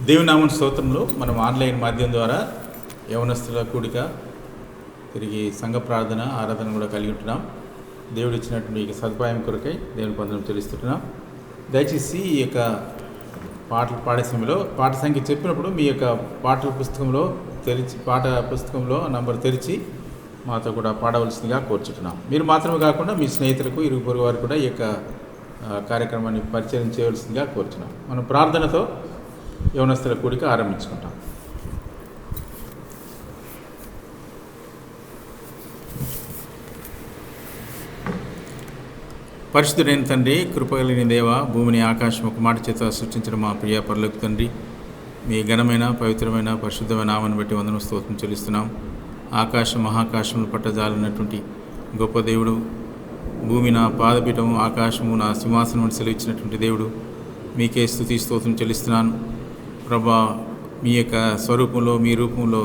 దేవుని నామమున స్తోత్రములు. మనం ఆన్లైన్ మాధ్యమం ద్వారా యవనస్తుల కూడిక, తిరిగి సంఘ ప్రార్థన, ఆరాధన కూడా కలిగి ఉంటున్నాం. దేవుడు ఇచ్చినట్టు మీకు సదుపాయం కొరకై దేవుని వందనం చెల్లిస్తుంటున్నాం. దయచేసి ఈ యొక్క పాటలు పాడే సమయంలో పాట సంఖ్య చెప్పినప్పుడు మీ యొక్క పాటల పుస్తకంలో పాట పుస్తకంలో నంబర్ తెరిచి మాతో కూడా పాడవలసిందిగా కోరుచుంటున్నాం. మీరు మాత్రమే కాకుండా మీ స్నేహితులకు, ఇరుగు పొరుగు వారు కూడా ఈ యొక్క కార్యక్రమాన్ని పరిచయం చేయవలసిందిగా కోరుచున్నాం. మనం ప్రార్థనతో యవనస్తుల కూడిక ఆరంభించుకుంటాం. పరిశుద్ధుడైన తండ్రి, కృపగలిగిన దేవ, భూమిని ఆకాశం ఒక మాట చేత సృష్టించిన మా ప్రియ పరలోక తండ్రి, మీ ఘనమైన పవిత్రమైన పరిశుద్ధమైన నామాన్ని బట్టి వందనం స్తోత్రం చెల్లిస్తున్నాం. ఆకాశం మహాకాశములు పట్టజాలన్నటువంటి గొప్ప దేవుడు, భూమి నా పాదపీఠము, ఆకాశము నా సింహాసనం సెలవిచ్చినటువంటి దేవుడు, మీకే స్తుతి స్తోత్రం చెల్లిస్తున్నాను. ప్రభా, మీ యొక్క స్వరూపంలో, మీ రూపంలో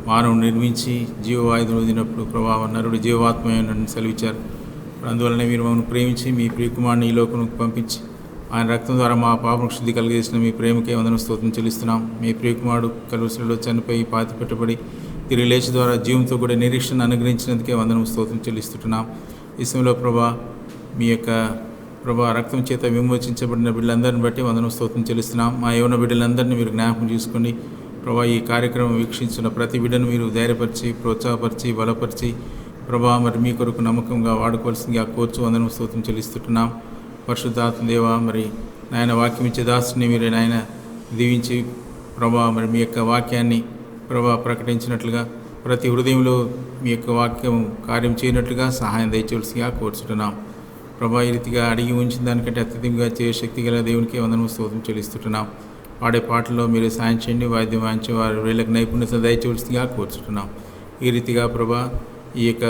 మానవుడు నిర్మించి జీవవాయుధులు వదిలినప్పుడు ప్రభా, నరుడు జీవాత్మని సెలవిచ్చారు. అందువలనే మీరు మమ్మల్ని ప్రేమించి మీ ప్రియకుమారుని ఈ లోకంలోకి పంపించి ఆయన రక్తం ద్వారా మా పాపం శుద్ధి కలిగేసిన మీ ప్రేమకే వందన స్తోత్రం చెల్లిస్తున్నాం. మీ ప్రియకుమారుడు కలువసిలో చనిపోయి పాతి పెట్టబడి తిరిగి లేచి ద్వారా జీవంతో కూడా నిరీక్షణ అనుగ్రహించినందుకే వందనం స్తోత్రం చెల్లిస్తుంటున్నాం. ఈ సమయంలో ప్రభా, మీ యొక్క ప్రభా రక్తం చేత విమోచించబడిన బిడ్డలందరిని బట్టి వందనం స్తోత్రం చెల్లిస్తున్నాం. మా యవన బిడ్డలందరినీ మీరు జ్ఞాపకం చేసుకోండి. ప్రభా, ఈ కార్యక్రమం వీక్షించిన ప్రతి బిడ్డను మీరు ధైర్యపరిచి, ప్రోత్సాహపరిచి, బలపరిచి ప్రభా మరి మీ కొరకు నమ్మకంగా వాడుకోవాల్సిందిగా కోర్చు వందనం స్తోత్రం చెల్లిస్తుంటున్నాం. పరిశుద్ధాత్మ దేవ, మరి నాయన వాక్యం ఇచ్చే దాసుని మీరు నాయన దీవించి ప్రభా మరి మీ యొక్క వాక్యాన్ని ప్రభా ప్రకటించినట్లుగా ప్రతి హృదయంలో మీ యొక్క వాక్యం కార్యం చేయనట్లుగా సహాయం దయచేవలసిగా కోరుచుంటున్నాం. ప్రభా, ఈ రీతిగా అడిగి ఉంచిన దానికంటే అత్యధికంగా చేయ శక్తి గల దేవునికి వందనం స్తోత్రం చెల్లిస్తుంటున్నాం. పాడే పాటల్లో మీరు సాయం చేయండి, వాద్యం వాయించే వారి వీళ్ళకి నైపుణ్యత దయచేవలసిగా కోరుచుంటున్నాం. ఈ రీతిగా ప్రభా ఈ యొక్క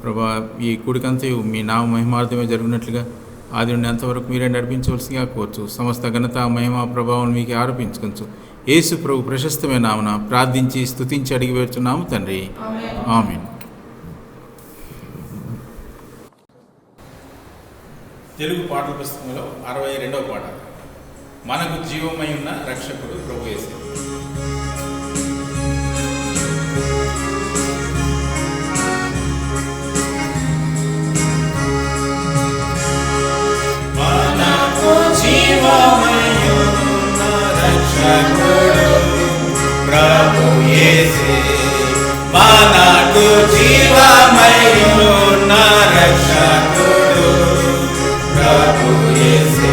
ప్రభా ఈ కూడికంతా మీ నామ మహిమార్థమే జరిగినట్లుగా ఆది నుండి అంతవరకు మీరే నడిపించవలసిగా కోర్చు. సమస్త ఘనత, మహిమ, ప్రభావం మీకు ఆరోపించుకోవచ్చు. యేసు ప్రభు ప్రశస్తమైన నామన ప్రార్థించి స్తుతించి అడిగి వేడుచున్నాము తండ్రి, ఆమేన్. తెలుగు పాటల పుస్తకంలో 62వ పాట, మనకు జీవమై ఉన్న రక్షకుడు ప్రభు యేసు. మనకు జీవమై ఉన్న రక్షకుడు ప్రభు యేసు, మనకు జీవమై ఉన్న రక్షకుడు ప్రభు యేసు.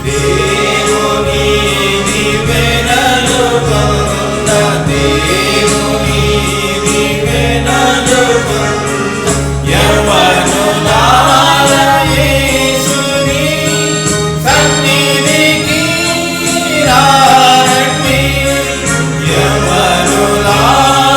దేవుని దివ్యనలు పొంద, దేవుని దివ్యనలు పొంద, యవ్వనులార యేసుని సన్నిధికి రండి, యవ్వనులార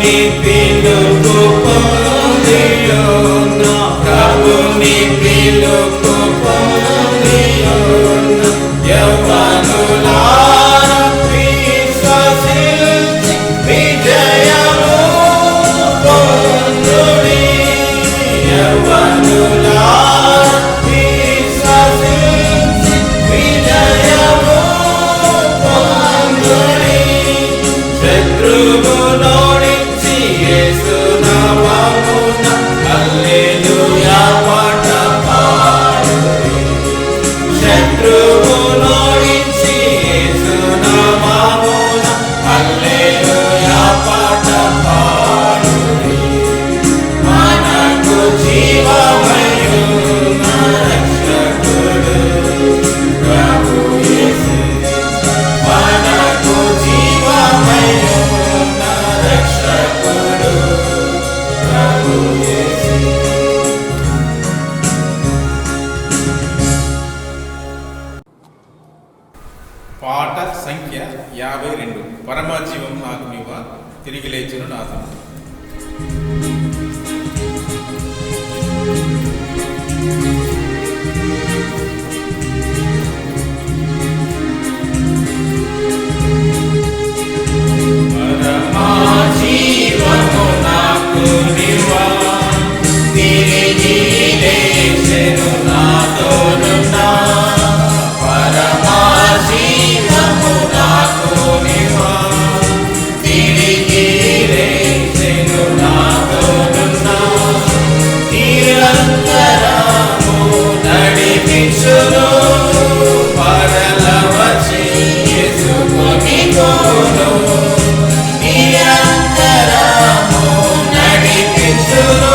ప్రభుని పిలుపు పొందియున్న ప్రభుని పిలుపు పొందియున్న యవ్వనులారా విశ్వసించి విజయము పొందుడి. యవ్వనులారా విశ్వసించి విజయము పొందుడి. శత్రువునోడించి యేసు నామమున హల్లెలూయా పాట పాడుడి. శత్రువునోడించి యేసు నామమున హల్లెలూయా పాట పాడుడి. మనకు జీవమయున్న రక్షకుడు ప్రభు యేసు. మనకు జీవమయున్న రక్షకుడు ప్రభు యేసు. పాట సంఖ్య 52. పరమజీవం నాకు నీవ తిరిగి లేచును నాథ. పరమజీవము నాకు నీవ తిరిగి లేచెను నాతోనున్న. పరమజీవము నాకు నీవ తిరిగి లేచెను నాతోనున్న. నిరంతరము నడిపించును పరలవచి యేసుని కోను. నిరంతరము నడిపించును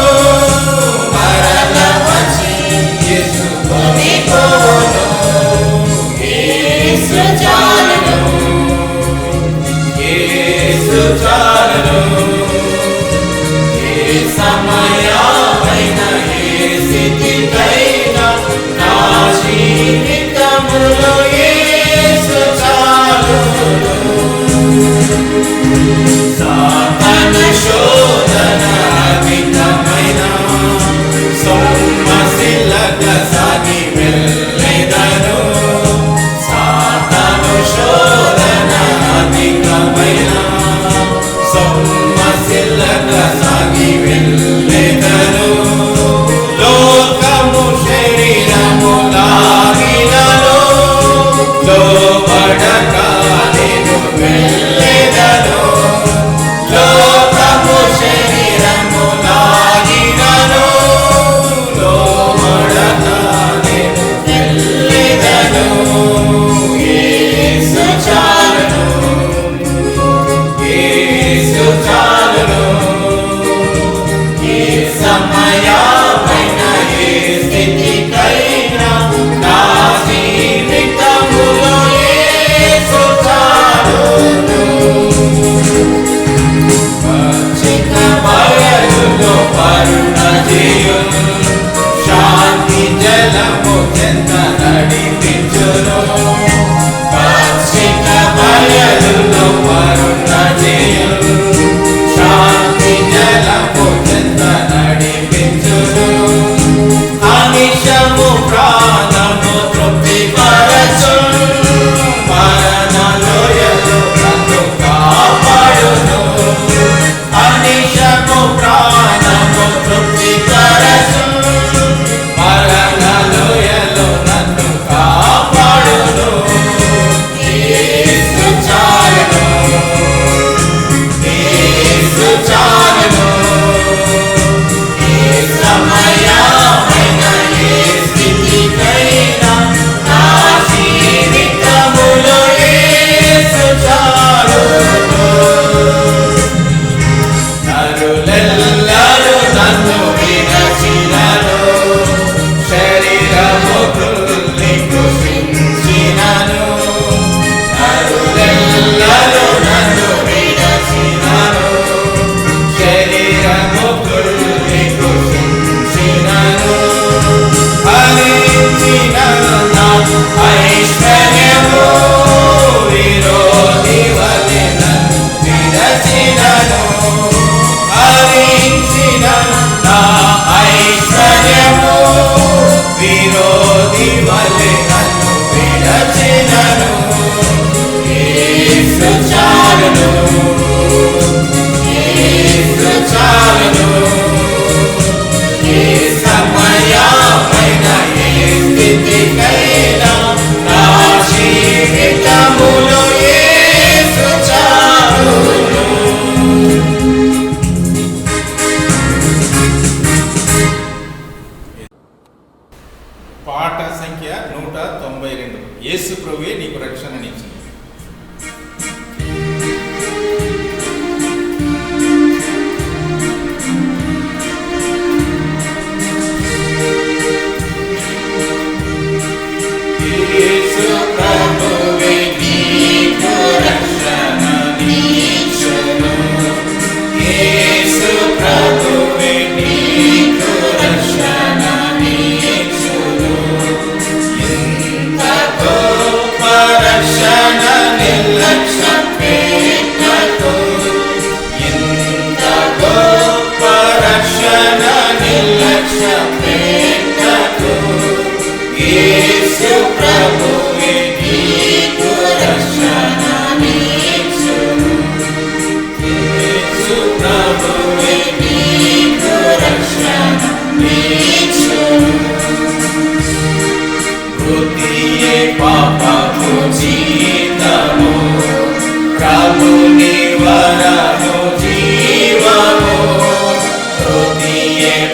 పరలవచి యేసుని కోను. యేసు చాలును, యేసు చాలును. ఏ సమయమైనా ఏ స్థితికైనా నా జీవితములో యేసు చాలును. సాతాను శోధన అధికమైన సొమ్మసిల్లక సాగి వెళ్ళెదను. సాతాను శోధన అధికమైన సొమ్మసిల్లక సాగి వెళ్ళెదను. లోకము శరీరము లాగినను లోబడక నేను వెళ్ళెదను. లోకము శరీరము లాగినను లోబడక నేను వెళ్ళెదను. యేసు చాలును, యేసు చాలును. ఏ సమయమైనా ఏ స్థితికైనా నా జీవితములో యేసు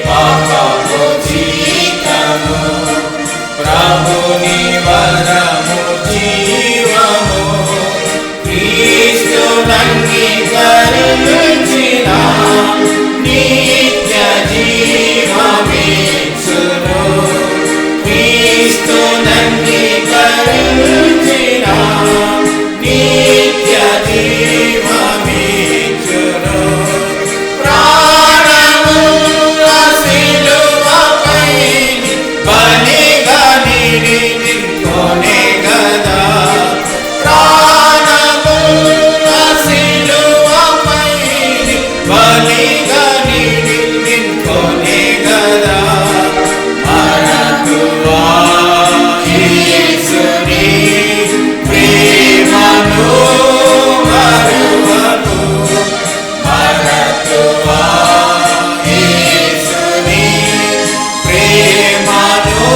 పాపపు జీతము, ప్రభుని వరము జీవము, క్రీస్తునంగీకరించిన నిత్య జీవమిచ్చును. క్రీస్తునంగీకరించిన నిత్య జీవమిచ్చును. ప్రాణము శిలువపై బలిగా నిడి నిల్కొనే గదా. ప్రాణము శిలువపై బలిగా నిడి నిల్కొనే గదా. మరతువా యేసుని ప్రేమను మరువకు. మరతువా యేసుని ప్రేమను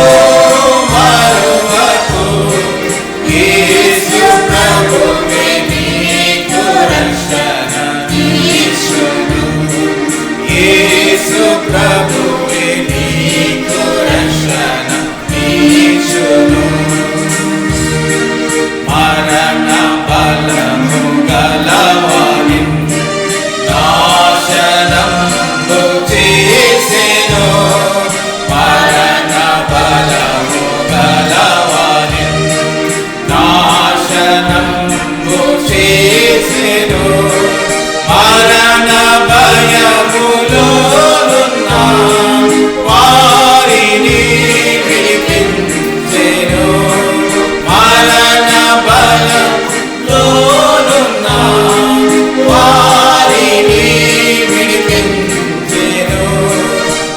మరువకు. యేసు ప్రభువే నీకు రక్షణ ఇచ్చును. యేసు ప్రభువే నీకు రక్షణ ఇచ్చును. మరణ బలము గలవాని నాశనము చేసెను. మరణ బలము గలవాని నాశనము చేసెను. మరణ భయములోనున్న వారిని విడిపించెను. మరణ భయములోనున్న వారిని విడిపించెను.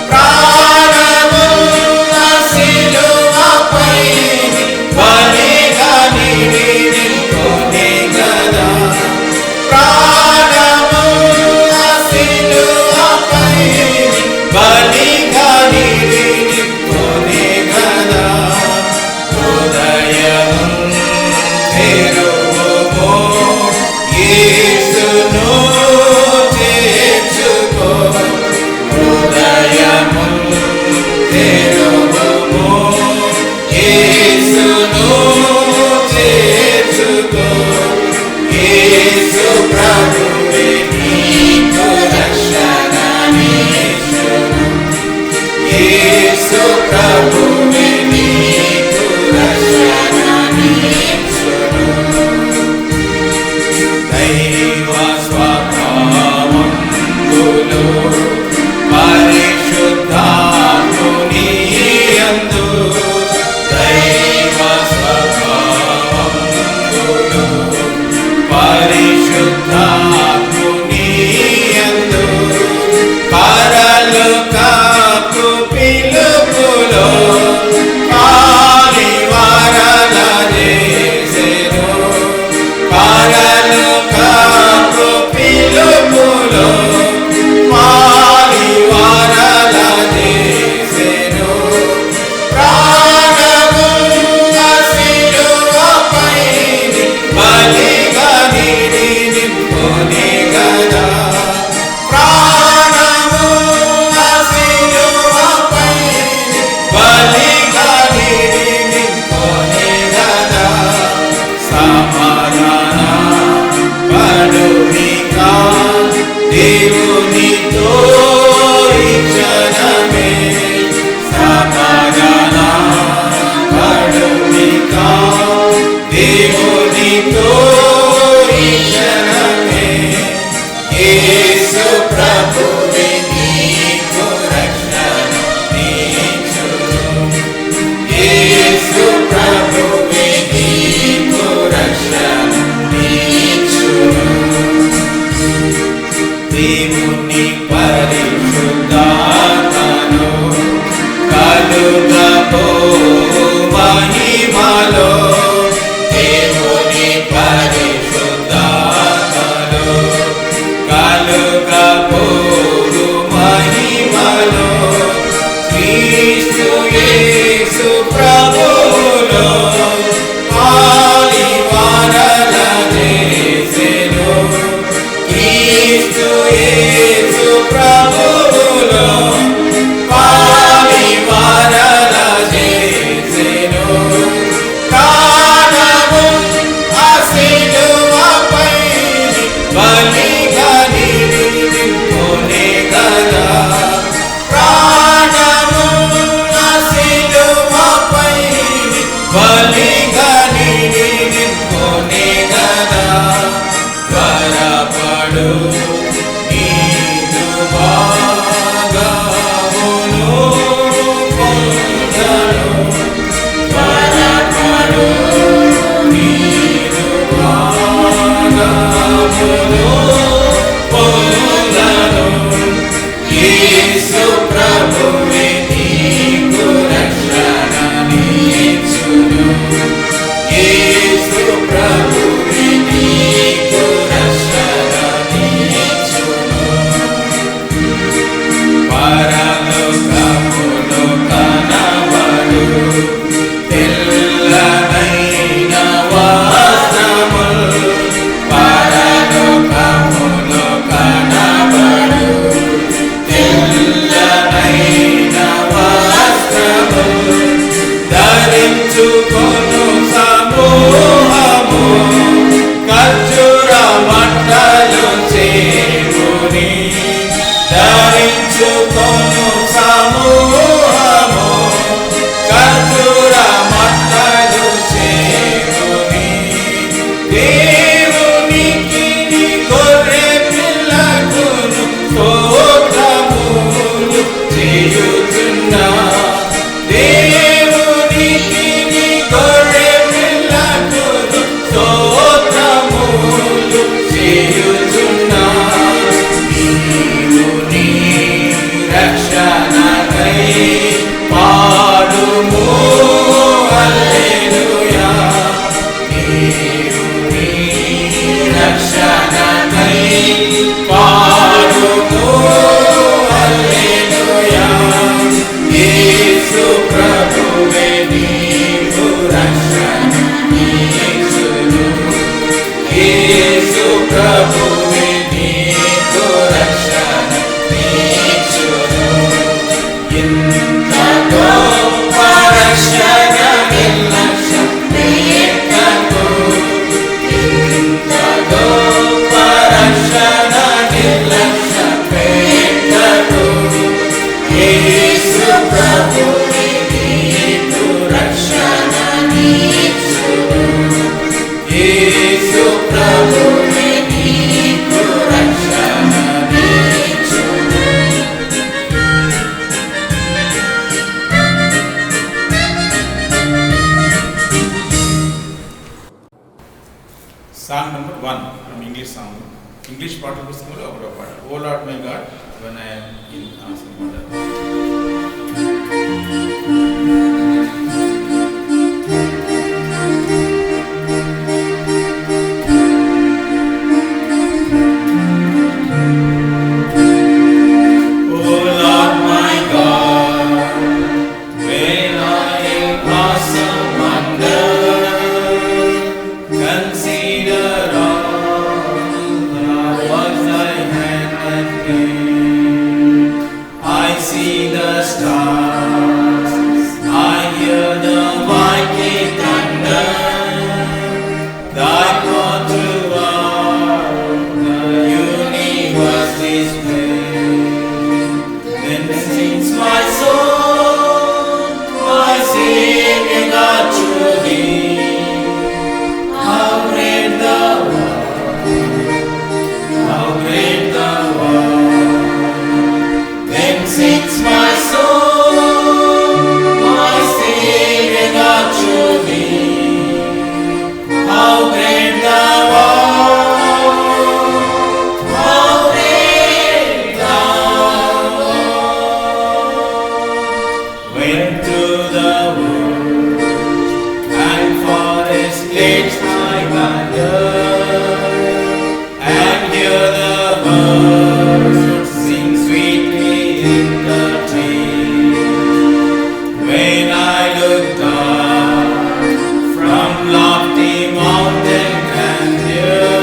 ప్రాణము శిలువపై బలిగా నిడి నిల్కొనే గదా. ప్రాణము శిలువపై బలిగా నిడి నిల్కొనే గదా. హృదయము తెరువుము, యేసును చేర్చుకో. హృదయము తెరువుము, యేసును చేర్చుకో. యేసు ప్రభువే నీకు రక్షణ ఇచ్చును. యేసు ప్రభువే నీకు రక్షణ ఇచ్చును. దైవ స్వభావములో పరిశుద్ధాత్ముని యందు, దైవ స్వభావములో పరిశుద్ధాత్ముని యందు, పరలోకపు పిలుపులో పాలివారల చేసెను. పరలోకపు పిలుపులో పాలివారల చేసెను. ప్రాణము శిలువపై బలిగా నిడి నిల్కొనే గదా. ప్రాణము శిలువపై బలిగా నిడి నిల్కొనే గదా. సమాధాన పడునిక దేవునితో ఇచ్చనమే. సమాధాన పడునిక దేవునితో ఇచ్చనమే. యేసు ప్రభువే నీకు రక్షణ ఇచ్చును. యేసు ప్రభువే నీకు రక్షణ ఇచ్చును. దేవుని పరిశుద్ధాత్మను కలుగబో మహిమలో. దేవుని పరిశుద్ధాత్మను కలుగబో మహిమలో. క్రీస్తు యేసు ప్రభువులో పాలివారల చేసెను. క్రీస్తు యేసు ప్రభువులో పంచుకొను సమూహము ఖర్జూర మట్టలు చేరుని దేవునికి గొర్రె పిల్లకును స్తోత్రములు చేయుచున్నా దేవునికి గొర్రె పిల్లకును స్తోత్రములు చేయుచున్నా రక్షణకై పాడుము హల్లెలూయా దేవుని రక్షణకై పాడుము హల్లెలూయా యేసు ప్రభువే నీవు రక్షణ నీచును యేసు ప్రభువే నీవు రక్షణ నీచును ఇంత గొప్ప రక్షణ నిర్లక్ష్యం పెట్టకు ఇంత గొప్ప రక్షణ నిర్లక్ష్యం పెట్టకు యేసు ప్రభువే నీకు రక్షణ నీచును యేసు ప్రభువే నీకు రక్షణ నీచును. Song number 1 from English song. English పాటల పుస్తకంలో ఒకటో పాట. O Lord my God, when I am in awesome wonder. O Lord my God, when I am awesome wonder, consider all the works thy hand hath made. I see the stars, I hear the mighty thunder, thy power throughout the universe displayed. Then sings my soul, my Savior God to thee. How great thou art, how great thou art. Then sings my soul, my Savior God to thee. How great thou art, how great thou art. Went to the woods and forest glades I wandered, and hear the birds sing sweetly in the trees. When I look down from lofty mountain grandeur,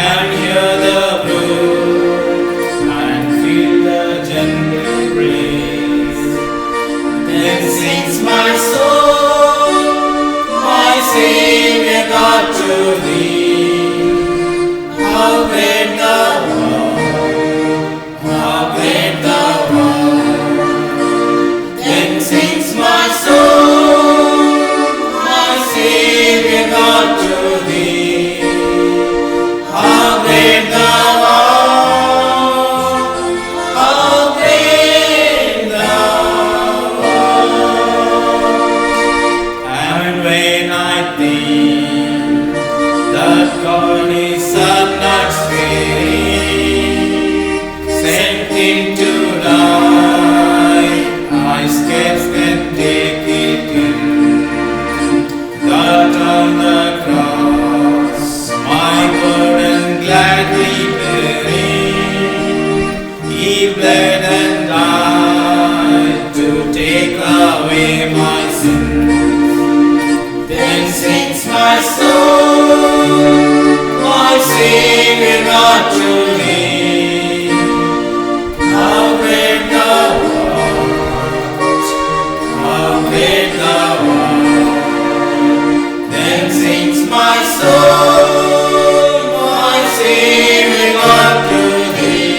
and hear the brooks and feel the gentle breeze, then sings my soul, my Savior God to thee. How great thou art, how great thou art. Then sings my soul, my Savior God to thee. How great thou art, how great thou art. And when I think that God is not spirit, sent into life, I scarce can take it in. That on the cross, my burden gladly bearing, He bled and died to take away my sins. Then sings my soul, my Savior God to thee. How great thou art, how great thou art. Then sings my soul, my Savior God to thee.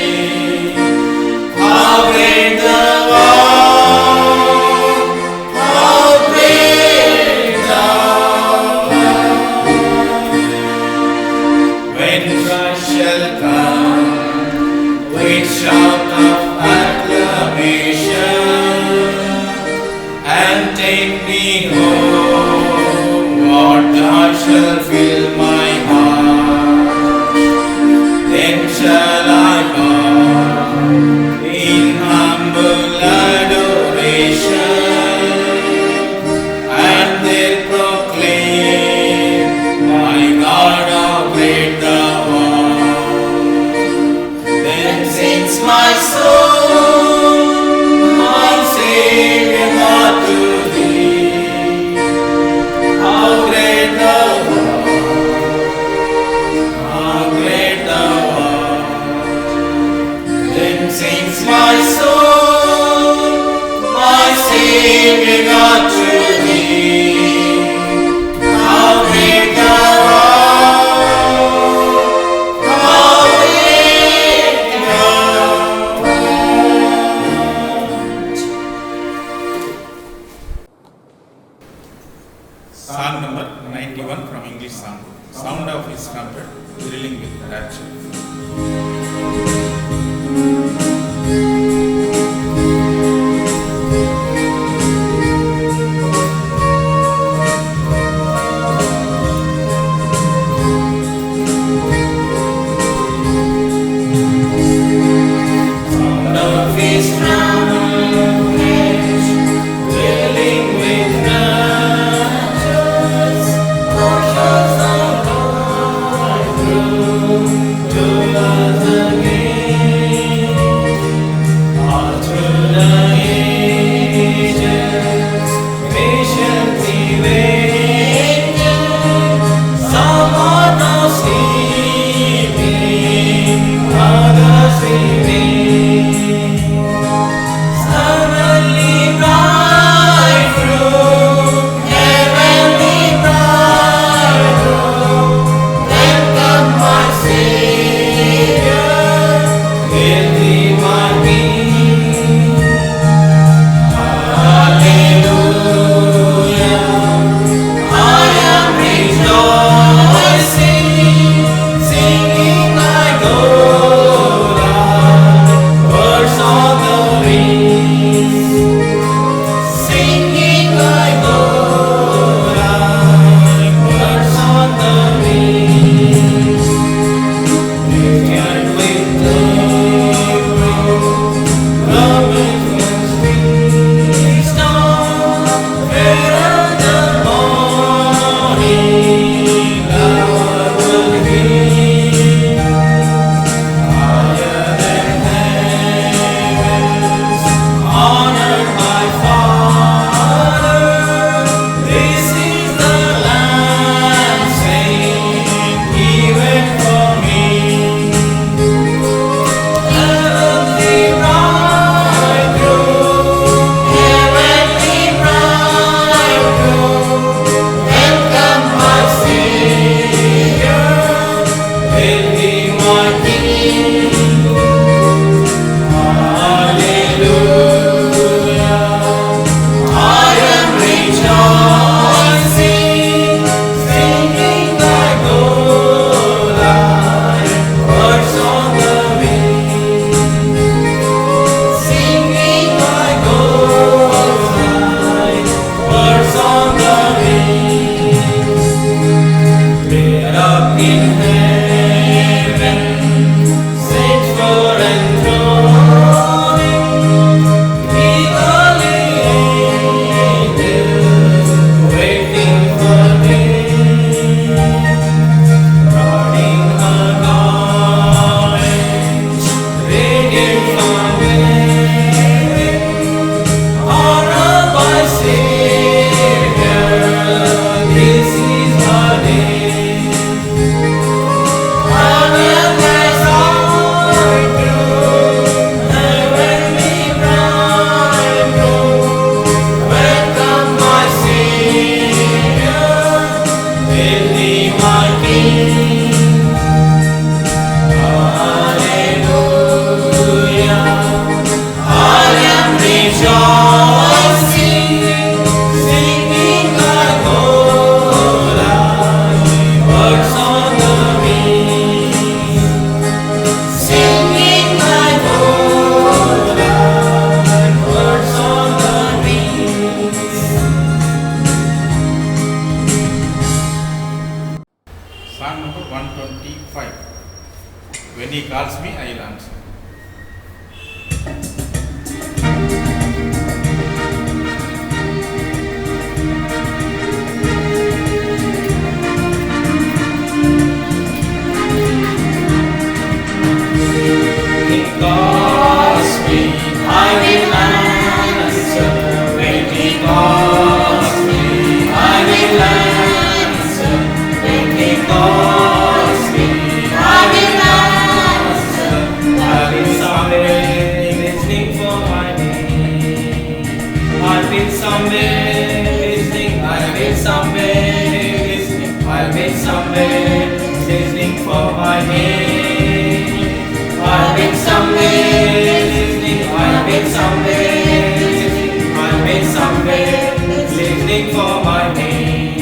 with shout of acclamation, and take me home. What joy shall fill my heart? Then shall I bow in humble adoration, and they proclaim, my God, how great thou art. Then sings my soul, my Savior God, to thee. How great thou art, how great thou art. Then sings my soul, my Savior God, to thee. How great thou art, how great thou art. Song number 91 from English song. Sound of his trumpet, thrilling with rapture. Sound of his trumpet, thrilling with raptures, portions of bridegroom to us again. All through the ages, patiently waiting, some are now sleeping, others sleeping. Heavenly bridegroom, heavenly bridegroom, welcome my Savior, hail thee my King. Hallelujah, I am rejoicing, singing my God, words on the wings, singing my God, words on the wings. Lifted with the trumpet was released on, herald the morning hour will be. Higher than heavens, honored by Father, this is the Lamb slain, given for me. Heavenly bridegroom, heavenly bridegroom, welcome my Savior, hail thee my King. Hallelujah, I am rejoicing, singing thy God, words on the wing, singing thy God, words on the wing. Laid up in heaven, saints for enthroning, eagerly angels waiting for me. Guarding her garments, radiant from within, honored by Savior, this is her name. Heavenly bridegroom, heavenly bridegroom, welcome my Savior, hail thee my King. Hallelujah, will answer when he calls me. I will answer when he calls me. I will answer. I'll be somewhere listening for my name. I'll be somewhere listening. I'll be somewhere listening. I'll be somewhere listening for my name. I'll be somewhere listening. I'll be somewhere listening. I'll be somewhere listening for my name.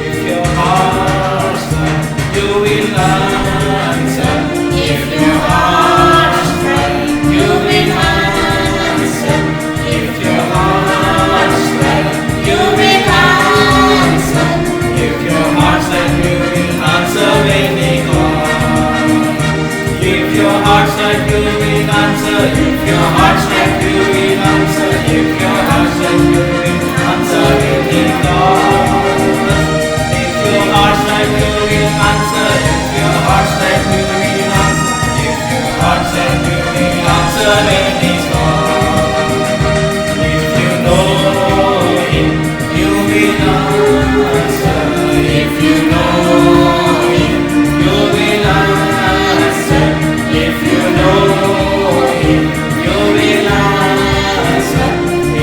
If your heart's right, you will answer. If your heart's right, you will answer. If your heart's right, you will answer. If your heart's right, you will answer when he calls. If your heart's right, you will answer. If your heart's right, you will answer. If your heart's right, you will answer when he calls. If your heart's right, you will answer. If your heart's right, you will answer. If your heart's right, you will answer when he calls. If you know him, you will answer. If you know him, you will answer. If you know him, you will answer.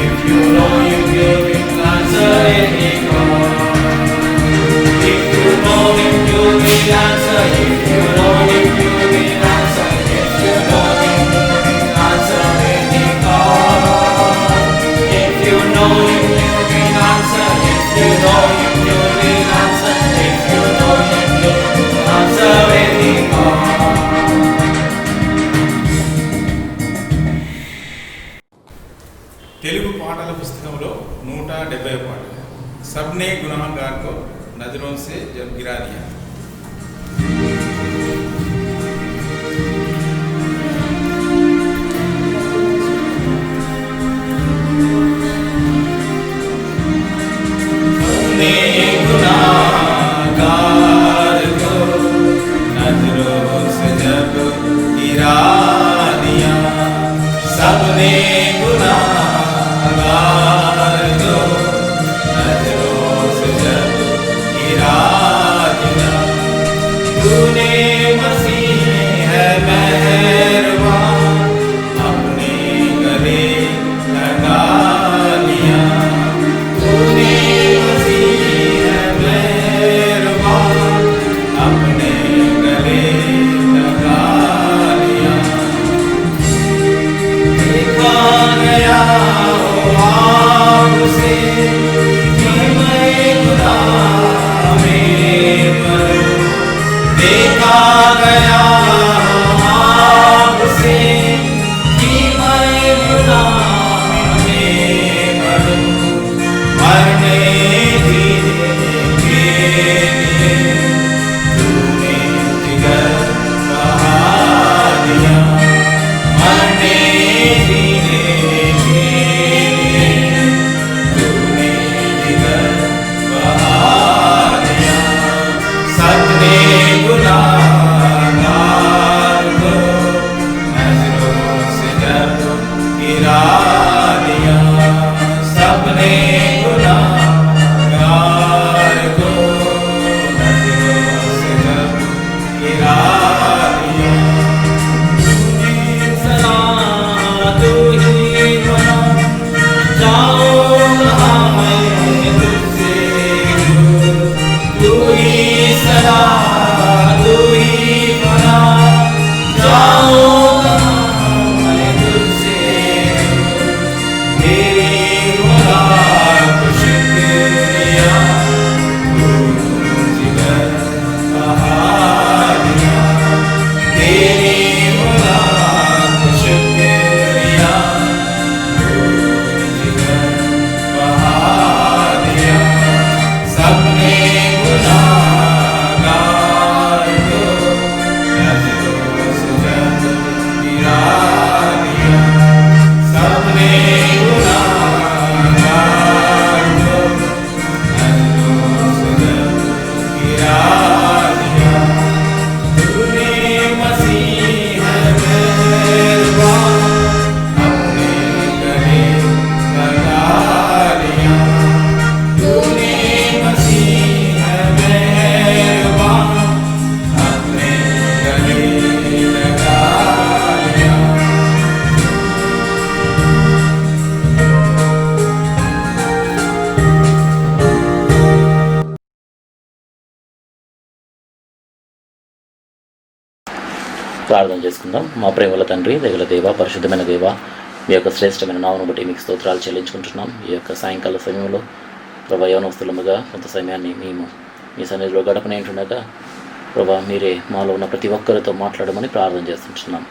If you know him, you will answer when he calls. If you know him, you will answer. If you know him, you will answer. If you know him, you will answer when he calls. If you know him, you will answer. If you know him, you will answer. If you know him, you will answer when he calls. Telugu పాటల పుస్తకంలో 170 పాటలు. సబ్నే గునాహగార్ కో నజరోं से जब गिरा दिया. सबने गुनाहगार को नजरों से जब गिरा दिया. सबने गुनाहगार को नजरों से जब गिरा दिया. तूने मसीह है मेहरबान अपने गले लगा लिया. तूने मसीह है मेहरबान अपने गले लगा लिया. देखा गया हो आपसे कि मैं गुनाह में मरूं. देखा गया हो आपसे कि मैं गुनाह में मरूं. मरने जीने के लिए तूने जिगर बहा दिया. मरने जीने के लिए तूने जिगर बहा दिया. सबने गुनाह ప్రార్థన చేసుకుందాం. మా ప్రేమల తండ్రి, దయగల దేవ, పరిశుద్ధమైన దేవ, మీ యొక్క శ్రేష్టమైన నామను బట్టి మీకు స్తోత్రాలు చెల్లించుకుంటున్నాం. ఈ యొక్క సాయంకాల సమయంలో ప్రభా యవనస్తులముగా కొంత సమయాన్ని మేము మీ సన్నిధిలో గడపనేంటుండగా ప్రభా మీరే మాలో ఉన్న ప్రతి ఒక్కరితో మాట్లాడమని ప్రార్థన చేస్తుంటున్నాం.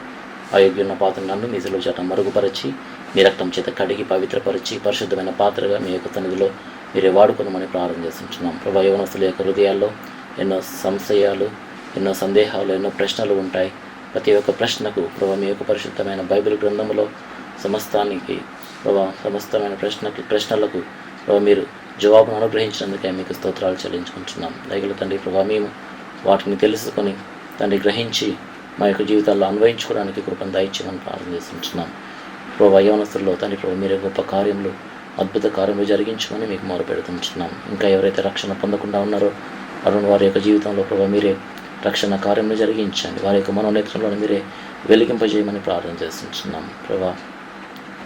అయోగ్యున్న పాత్రలను మీ సెలవు చేత మరుగుపరచి మీ రక్తం చేత కడిగి పవిత్రపరిచి పరిశుద్ధమైన పాత్రగా మీ యొక్క సన్నిధిలో మీరే వాడుకోమని ప్రార్థన చేస్తుంటున్నాం. ప్రభా యవనస్తుల యొక్క హృదయాల్లో ఎన్నో సంశయాలు, ఎన్నో సందేహాలు, ఎన్నో ప్రశ్నలు ఉంటాయి. ప్రతి ఒక్క ప్రశ్నకు ప్రభా మీ యొక్క పరిశుద్ధమైన బైబిల్ గ్రంథంలో సమస్తానికి ప్రభా సమస్తమైన ప్రశ్నలకు ప్రభా మీరు జవాబును అనుగ్రహించినందుకే మీకు స్తోత్రాలు చెల్లించుకుంటున్నాం. దయగల తండ్రి ప్రభా మేము వాటిని తెలుసుకొని తండ్రి గ్రహించి మా యొక్క జీవితాల్లో అన్వయించుకోవడానికి కృపను దయచేయమని ప్రార్థన చేస్తుంటున్నాం. ప్రభా యవనస్తుల్లో తండ్రి ప్రభా మీరే గొప్ప కార్యములు, అద్భుత కార్యములు జరిగించమని మీకు మొరపెడుతుంటున్నాం. ఇంకా ఎవరైతే రక్షణ పొందకుండా ఉన్నారో అరుణ్ వారి యొక్క జీవితంలో ప్రభా మీరే రక్షణ కార్యములు జరిగించండి. వారి యొక్క మనోనేత్రంలో మీరే వెలిగింపజేయమని ప్రార్థన చేస్తుంటున్నాం. ప్రభా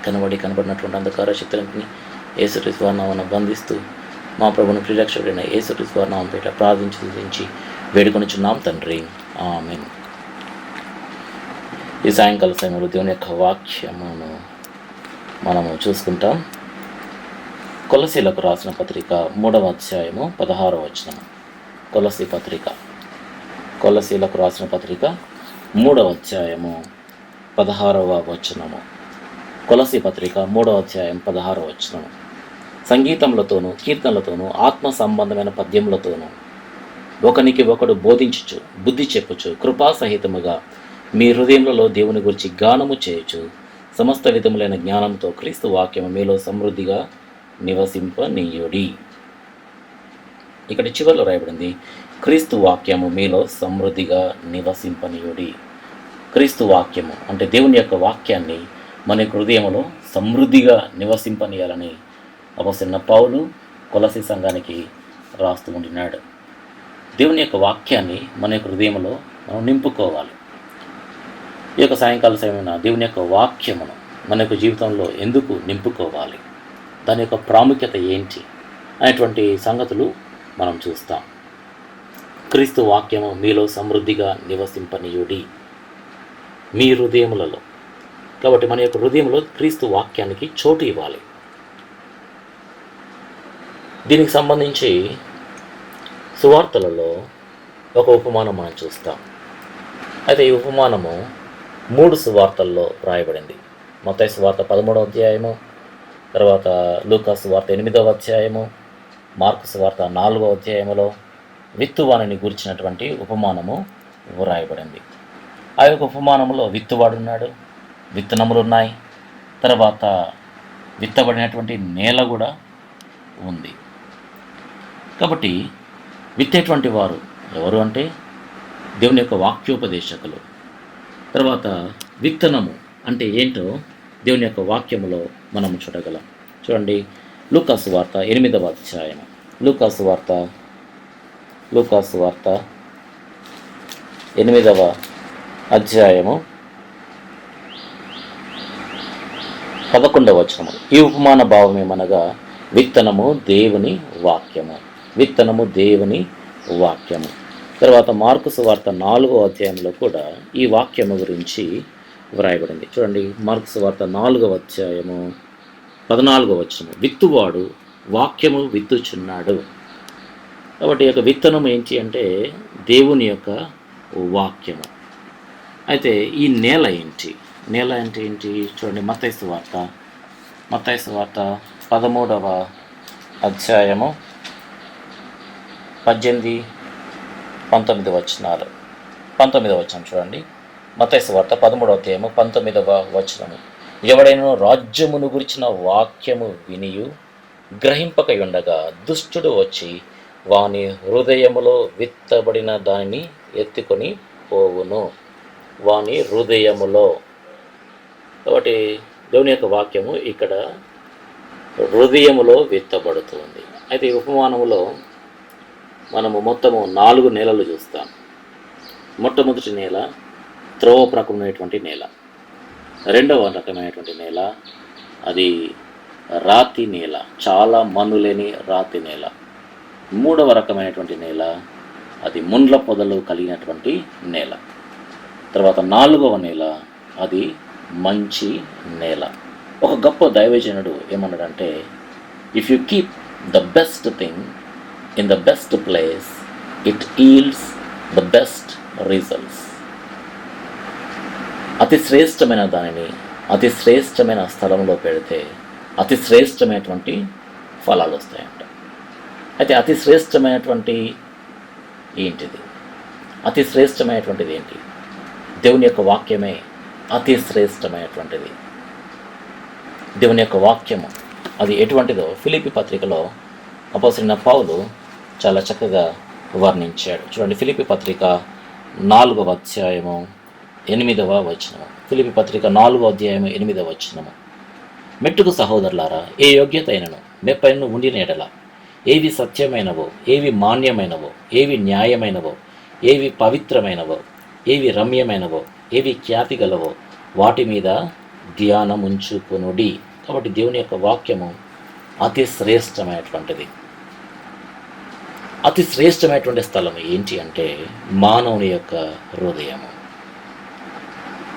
కనబడినటువంటి అంధకార శక్తులన్నింటినీ యేసుక్రీస్తు వారి నామమున బంధిస్తూ మా ప్రభువును ప్రియరక్షకుడైన యేసుక్రీస్తు వారి నామమున పేరిట ప్రార్థించి వేడుకొనుచున్నాం తండ్రి. ఆమేన్. ఈ సాయంకాల సమయంలో దేవుని యొక్క వాక్యమును మనము చూసుకుంటాం. కొలసీలకు రాసిన పత్రిక 3వ అధ్యాయము 16వ వచనము. కొలసీలకు రాసిన పత్రిక 3వ అధ్యాయము 16వ వచనము. కొలసీ పత్రిక 3వ అధ్యాయం 16వ వచనము. సంగీతములతోనూ కీర్తనలతోనూ ఆత్మ సంబంధమైన పద్యములతోనూ ఒకనికి ఒకడు బోధించుచు బుద్ధి చెప్పుచు కృపాసహితముగా మీ హృదయములలో దేవుని గురించి గానము చేయుచు సమస్త విధములైన జ్ఞానంతో క్రీస్తు వాక్యము మీలో సమృద్ధిగా నివసింపనీయుడి. ఇక్కడ చివరిలో రాయబడింది క్రీస్తు వాక్యము మీలో సమృద్ధిగా నివసింపనీయుడి. క్రీస్తు వాక్యము అంటే దేవుని యొక్క వాక్యాన్ని మన హృదయంలో సమృద్ధిగా నివసింపనీయాలని అపోస్తలుడైన పౌలు కొలసీ సంఘానికి రాస్తూ ఉంటున్నాడు. దేవుని యొక్క వాక్యాన్ని మన హృదయంలో మనం నింపుకోవాలి. ఈ యొక్క సాయంకాల సమయమైన దేవుని యొక్క వాక్యమును మన యొక్క జీవితంలో ఎందుకు నింపుకోవాలి, దాని యొక్క ప్రాముఖ్యత ఏంటి అనేటువంటి సంగతులు మనం చూస్తాం. క్రీస్తు వాక్యము మీలో సమృద్ధిగా నివసింపనీయుడి మీ హృదయములలో. కాబట్టి మన యొక్క హృదయంలో క్రీస్తు వాక్యానికి చోటు ఇవ్వాలి. దీనికి సంబంధించి సువార్తలలో ఒక ఉపమానం మనం చూస్తాం. అయితే ఈ ఉపమానము 3 సువార్తల్లో రాయబడింది. మత్తయి సువార్త 13వ అధ్యాయము, తర్వాత లూకా సువార్త 8వ అధ్యాయము, మార్కు సువార్త 4వ అధ్యాయములో విత్తువానిని గురించినటువంటి ఉపమానము రాయబడింది. ఆ యొక్క ఉపమానంలో విత్తువాడున్నాడు, విత్తనములు ఉన్నాయి, తర్వాత విత్తబడినటువంటి నేల కూడా ఉంది. కాబట్టి విత్తేటువంటి వారు ఎవరు అంటే దేవుని యొక్క వాక్యోపదేశకులు. తర్వాత విత్తనము అంటే ఏంటో దేవుని యొక్క వాక్యములో మనం చూడగలం. చూడండి, లూకా సువార్త 8వ అధ్యాయం. లూకా సువార్త 8వ అధ్యాయము 11వ వచనము. ఈ ఉపమాన భావం ఏమనగా విత్తనము దేవుని వాక్యము. తర్వాత మార్కు సువార్త 4వ అధ్యాయంలో కూడా ఈ వాక్యము గురించి వ్రాయబడింది. చూడండి, మార్కు సువార్త 4వ అధ్యాయము 14వ వచనము. విత్తువాడు వాక్యము విత్తుచున్నాడు. కాబట్టి ఈ యొక్క విత్తనం ఏంటి అంటే దేవుని యొక్క వాక్యము. అయితే ఈ నేల ఏంటి? నేల అంటే ఏంటి? చూడండి, మత్తయి సువార్త 13వ అధ్యాయము 18-19 వచనాలు. 19వ వచనం చూడండి, మత్తయి సువార్త 13వ అధ్యాయము 19వ వచనము. ఎవడైనా రాజ్యమును గురించిన వాక్యము వినియు గ్రహింపక ఉండగా దుష్టుడు వచ్చి వాని హృదయములో విత్తబడిన దానిని ఎత్తుకొని పోవును. వాని హృదయములో. కాబట్టి దేవుని యొక్క వాక్యము ఇక్కడ హృదయములో విత్తబడుతుంది. అయితే ఈ ఉపమానములో మనము మొత్తము 4 నేలలు చూస్తాం. మొట్టమొదటి నేల త్రోవ ప్రకమైనటువంటి నేల. రెండవ రకమైనటువంటి నేల అది రాతి నేల, చాలా మన్నులేని రాతి నేల. మూడవ రకమైనటువంటి నేల అది ముండ్ల పొదలు కలిగినటువంటి నేల. తర్వాత 4వ నేల అది మంచి నేల. ఒక గొప్ప దైవజనుడు ఏమన్నాడంటే, if you keep the best thing in the best place it yields the best results. అతి శ్రేష్టమైన దానిని అతి శ్రేష్టమైన స్థలంలో పెడితే అతి శ్రేష్టమైనటువంటి ఫలాలు వస్తాయంట. అయితే అతి శ్రేష్టమైనటువంటి ఏంటిది? అతి శ్రేష్టమైనటువంటిది ఏంటి? దేవుని యొక్క వాక్యమే అతి శ్రేష్టమైనటువంటిది. దేవుని యొక్క వాక్యము అది ఎటువంటిదో ఫిలిప్పీ పత్రికలో అపోస్తలుడైన పౌలు చాలా చక్కగా వర్ణించాడు. చూడండి, ఫిలిప్పీ పత్రిక 4వ అధ్యాయము 8వ వచనము. ఫిలిప్పీ పత్రిక 4వ అధ్యాయము 8వ వచనము. మెట్టుకు సహోదరులారా, ఏ యోగ్యత అయినను మెప్పైన ఉండిన ఎడల, ఏవి సత్యమైనవో, ఏవి మాన్యమైనవో, ఏవి న్యాయమైనవో, ఏవి పవిత్రమైనవో, ఏవి రమ్యమైనవో, ఏవి ఖ్యాతి గలవో వాటి మీద ధ్యానం ఉంచుకొనుడి. కాబట్టి దేవుని యొక్క వాక్యము అతి శ్రేష్టమైనటువంటిది. అతి శ్రేష్టమైనటువంటి స్థలం ఏంటి అంటే మానవుని యొక్క హృదయము.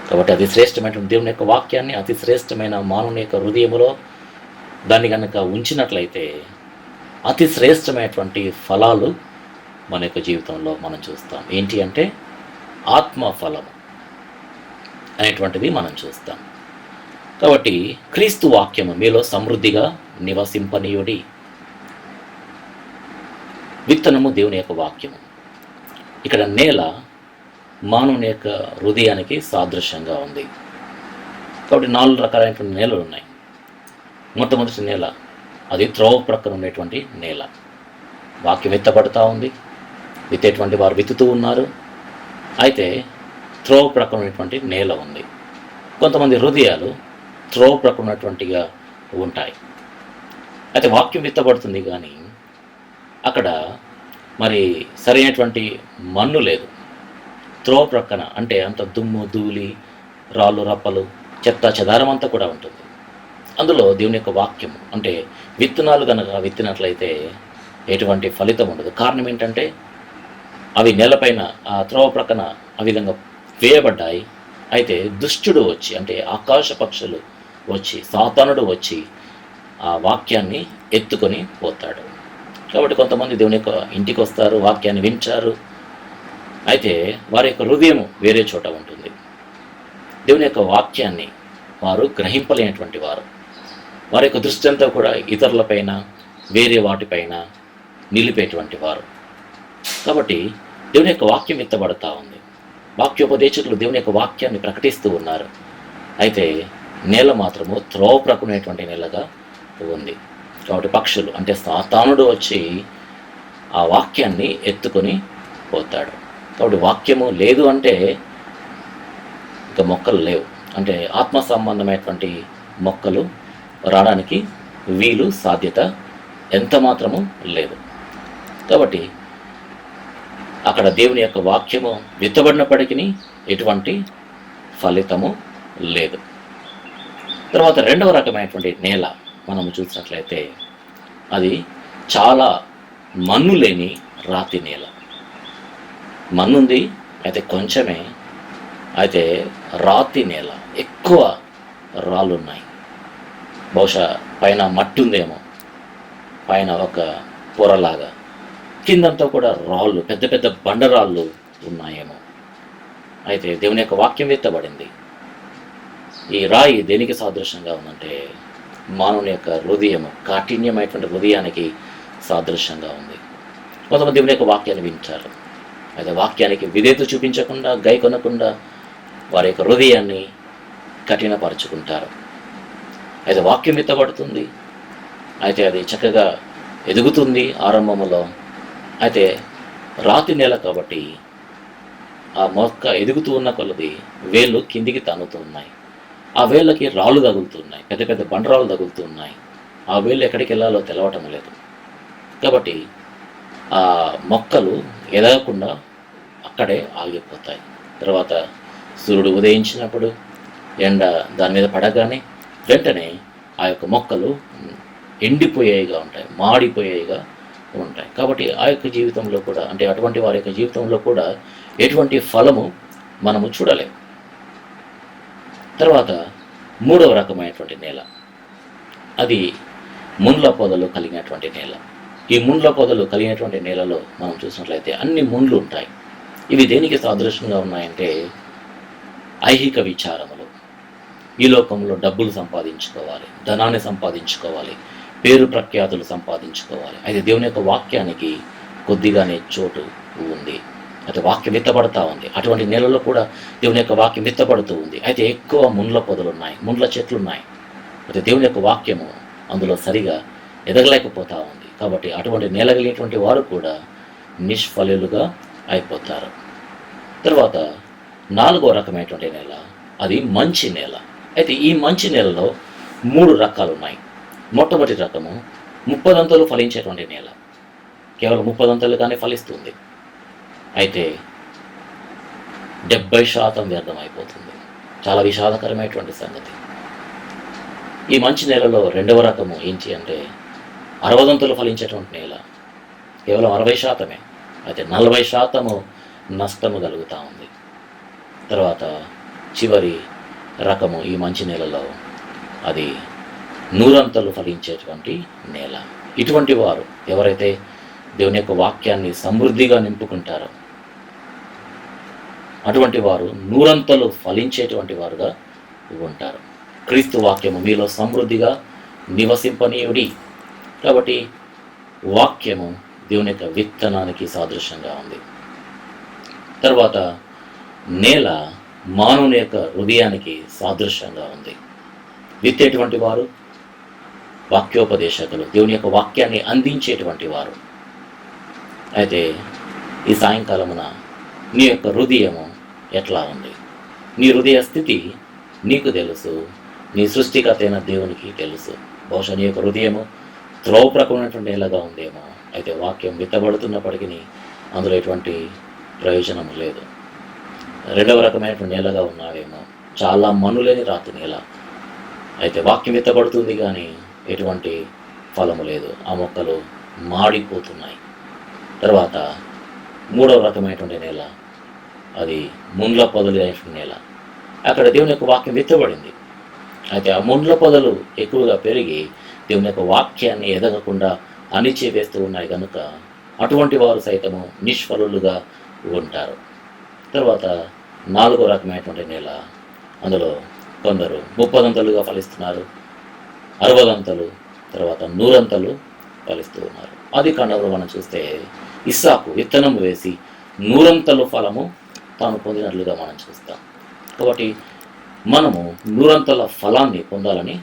కాబట్టి అతి శ్రేష్టమైనటువంటి దేవుని యొక్క వాక్యాన్ని అతి శ్రేష్టమైన మానవుని యొక్క హృదయములో దాన్ని కనుక ఉంచినట్లయితే అతి శ్రేష్టమైనటువంటి ఫలాలు మన యొక్క జీవితంలో మనం చూస్తాం. ఏంటి అంటే ఆత్మ ఫలము అనేటువంటిది మనం చూస్తాం. కాబట్టి క్రీస్తు వాక్యము మీలో సమృద్ధిగా నివసింపనీయుడి. విత్తనము దేవుని యొక్క వాక్యము. ఇక్కడ నేల మానవుని యొక్క హృదయానికి సాదృశ్యంగా ఉంది. కాబట్టి 4 రకాలైనటువంటి నేలలు ఉన్నాయి. మొట్టమొదటి నేల అది త్రోవ ప్రక్కన ఉండేటువంటి నేల. వాక్యం ఎత్తబడుతూ ఉంది, విత్తేటువంటి వారు విత్తుతూ ఉన్నారు. అయితే త్రోవ ప్రక్కన ఉన్నటువంటి నేల ఉంది. కొంతమంది హృదయాలు త్రోవ ప్రక్కన ఉన్నటువంటిగా ఉంటాయి. అయితే వాక్యం విత్తబడుతుంది కానీ అక్కడ మరి సరైనటువంటి మన్ను లేదు. త్రోవ ప్రక్కన అంటే అంత దుమ్ము ధూళి రాళ్ళు రప్పలు చెత్త చెదారం అంతా కూడా ఉంటుంది. అందులో దేవుని యొక్క వాక్యము అంటే విత్తనాలు కనుక విత్తినట్లయితే ఎటువంటి ఫలితం ఉండదు. కారణం ఏంటంటే అవి నేలపైన ఆ త్రోవ ప్రక్కన ఆ విధంగా వేయబడ్డాయి. అయితే దుష్టుడు వచ్చి అంటే ఆకాశ పక్షులు వచ్చి సాతానుడు వచ్చి ఆ వాక్యాన్ని ఎత్తుకొని పోతాడు. కాబట్టి కొంతమంది దేవుని యొక్క ఇంటికి వస్తారు, వాక్యాన్ని వింటారు. అయితే వారి యొక్క హృదయం వేరే చోట ఉంటుంది. దేవుని యొక్క వాక్యాన్ని వారు గ్రహింపలేనటువంటి వారు. వారి యొక్క దృష్టి అంతా కూడా ఇతరులపైన వేరే వాటిపైన నిలిపేటువంటి వారు. కాబట్టి దేవుని యొక్క వాక్యం ఎత్తబడతా ఉంది. వాక్యోపదేశకులు దేవుని యొక్క వాక్యాన్ని ప్రకటిస్తూ ఉన్నారు. అయితే నేల మాత్రము త్రోవ ప్రకునేటువంటి నేలగా ఉంది. కాబట్టి పక్షులు అంటే సాతానుడు వచ్చి ఆ వాక్యాన్ని ఎత్తుకొని పోతాడు. కాబట్టి వాక్యము లేదు అంటే ఇంకా మొక్కలు లేవు. అంటే ఆత్మ సంబంధమైనటువంటి మొక్కలు రావడానికి వీలు సాధ్యత ఎంత మాత్రము లేదు. కాబట్టి అక్కడ దేవుని యొక్క వాక్యము విత్తబడినప్పటికీ ఎటువంటి ఫలితము లేదు. తర్వాత 2వ రకమైనటువంటి నేల మనం చూసినట్లయితే అది చాలా మన్ను లేని రాతి నేల. మన్నుంది అయితే కొంచెమే, అయితే రాతి నేల ఎక్కువ రాళ్ళు ఉన్నాయి. బహుశా పైన మట్టి ఉందేమో, పైన ఒక పొరలాగా, కిందంతా కూడా రాళ్ళు పెద్ద పెద్ద బండరాళ్ళు ఉన్నాయేమో. అయితే దేవుని యొక్క వాక్యం ఎత్తబడింది. ఈ రాయి దేనికి సాదృశ్యంగా ఉందంటే మానవుని యొక్క హృదయము కాఠిన్యమైనటువంటి హృదయానికి సాదృశ్యంగా ఉంది. కొంతమంది దేవుని యొక్క వాక్యాన్ని వింటారు. అయితే వాక్యానికి విధేయత చూపించకుండా గైకొనకుండా వారి యొక్క హృదయాన్ని కఠినపరుచుకుంటారు. అయితే వాక్యం ఎత్తబడుతుంది. అయితే అది చక్కగా ఎదుగుతుంది ఆరంభంలో. అయితే రాతి నేల కాబట్టి ఆ మొక్క ఎదుగుతూ ఉన్న కొలది వేళ్ళు కిందికి తన్నుతూ ఉన్నాయి. ఆ వేళ్ళకి రాళ్ళు తగులుతున్నాయి, పెద్ద పెద్ద బండరాళ్ళు తగులుతున్నాయి. ఆ వేళ్ళు ఎక్కడికి వెళ్ళాలో తెలవటం లేదు. కాబట్టి ఆ మొక్కలు ఎదగకుండా అక్కడే ఆగిపోతాయి. తర్వాత సూర్యుడు ఉదయించినప్పుడు ఎండ దాని మీద పడగానే వెంటనే ఆ యొక్క మొక్కలు ఎండిపోయేగా ఉంటాయి, మాడిపోయేగా ఉంటాయి. కాబట్టి ఆ యొక్క జీవితంలో కూడా అంటే అటువంటి వారి యొక్క జీవితంలో కూడా ఎటువంటి ఫలము మనము చూడలేము. తర్వాత మూడవ రకమైనటువంటి నేల, అది ముండ్ల పొదలు కలిగినటువంటి నేల. ఈ ముండ్ల పొదలు కలిగినటువంటి నేలలో మనం చూసినట్లయితే అన్ని ముండ్లు ఉంటాయి. ఇవి దేనికి సాదృశ్యంగా ఉన్నాయంటే ఐహిక విచారములు. ఈ లోకంలో డబ్బులు సంపాదించుకోవాలి, ధనాన్ని సంపాదించుకోవాలి, పేరు ప్రఖ్యాతులు సంపాదించుకోవాలి. అయితే దేవుని యొక్క వాక్యానికి కొద్దిగానే చోటు ఉంది. అయితే వాక్యం విత్తబడతా ఉంది. అటువంటి నేలలో కూడా దేవుని యొక్క వాక్యం విత్తబడుతూ ఉంది. అయితే ఎక్కువ ముండ్ల పొదలు ఉన్నాయి, ముండ్ల చెట్లు ఉన్నాయి. అయితే దేవుని యొక్క వాక్యము అందులో సరిగా ఎదగలేకపోతూ ఉంది. కాబట్టి అటువంటి నేల కలిగినటువంటి వారు కూడా నిష్ఫలులుగా అయిపోతారు. తర్వాత నాలుగో రకమైనటువంటి నేల, అది మంచి నేల. అయితే ఈ మంచి నేలలో 3 రకాలు ఉన్నాయి. మొట్టమొదటి రకము 30 దంతలు ఫలించేటువంటి నేల. కేవలం 30 దంతలుగానే ఫలిస్తుంది. అయితే 70% వ్యర్థం అయిపోతుంది. చాలా విషాదకరమైనటువంటి సంగతి. ఈ మంచి నేలలో రెండవ రకము ఏంటి అంటే 60 దంతలు ఫలించేటువంటి నేల. కేవలం 60%. అయితే 40% నష్టము కలుగుతూ ఉంది. తర్వాత చివరి రకము ఈ మంచి నేలలో అది 100 అంతలు ఫలించేటువంటి నేల. ఇటువంటి వారు ఎవరైతే దేవుని యొక్క వాక్యాన్ని సమృద్ధిగా నింపుకుంటారో అటువంటి వారు 100 అంతలు ఫలించేటువంటి వారుగా ఉంటారు. క్రీస్తు వాక్యము మీలో సమృద్ధిగా నివసింపనీయుడి. కాబట్టి వాక్యము దేవుని యొక్క విత్తనానికి సాదృశ్యంగా ఉంది. తర్వాత నేల మానవుని యొక్క హృదయానికి సాదృశ్యంగా ఉంది. విత్తేటువంటి వారు వాక్యోపదేశకులు, దేవుని యొక్క వాక్యాన్ని అందించేటువంటి వారు. అయితే ఈ సాయంకాలమున నీ యొక్క హృదయము ఎట్లా ఉంది? నీ హృదయ స్థితి నీకు తెలుసు, నీ సృష్టికర్త అయిన దేవునికి తెలుసు. బహుశా నీ యొక్క హృదయము త్రోవప్రకమైనటువంటి నేలగా ఉందేమో. అయితే వాక్యం విత్తబడుతున్నప్పటికీ అందులో ఎటువంటి ప్రయోజనం లేదు. రెండవ రకమైనటువంటి నేలగా ఉన్నావేమో, చాలా మనులేని రాతి నేల. అయితే వాక్యం విత్తబడుతుంది కానీ ఎటువంటి ఫలము లేదు, ఆ మొక్కలు మాడిపోతున్నాయి. తర్వాత మూడవ రకమైనటువంటి నేల, అది ముండ్ల పొదలు అయినటువంటి నేల. అక్కడ దేవుని యొక్క వాక్యం విత్తబడింది. అయితే ఆ ముండ్ల పొదలు ఎక్కువగా పెరిగి దేవుని యొక్క వాక్యాన్ని ఎదగకుండా అణిచివేస్తూ ఉన్నాయి కనుక అటువంటి వారు సైతము నిష్ఫలులుగా ఉంటారు. తర్వాత నాలుగో రకమైనటువంటి నేల, అందులో కొందరు 30 దంతలుగా ఫలిస్తున్నారు, 60 దంతలు, తర్వాత 100 అంతలు ఫలిస్తూ ఉన్నారు. ఆది కాండంలో మనం చూస్తే ఇస్సాకు విత్తనం వేసి 100 అంతలు ఫలము తాను పొందినట్లుగా మనం చూస్తాం. కాబట్టి మనము 100 అంతల ఫలాన్ని పొందాలని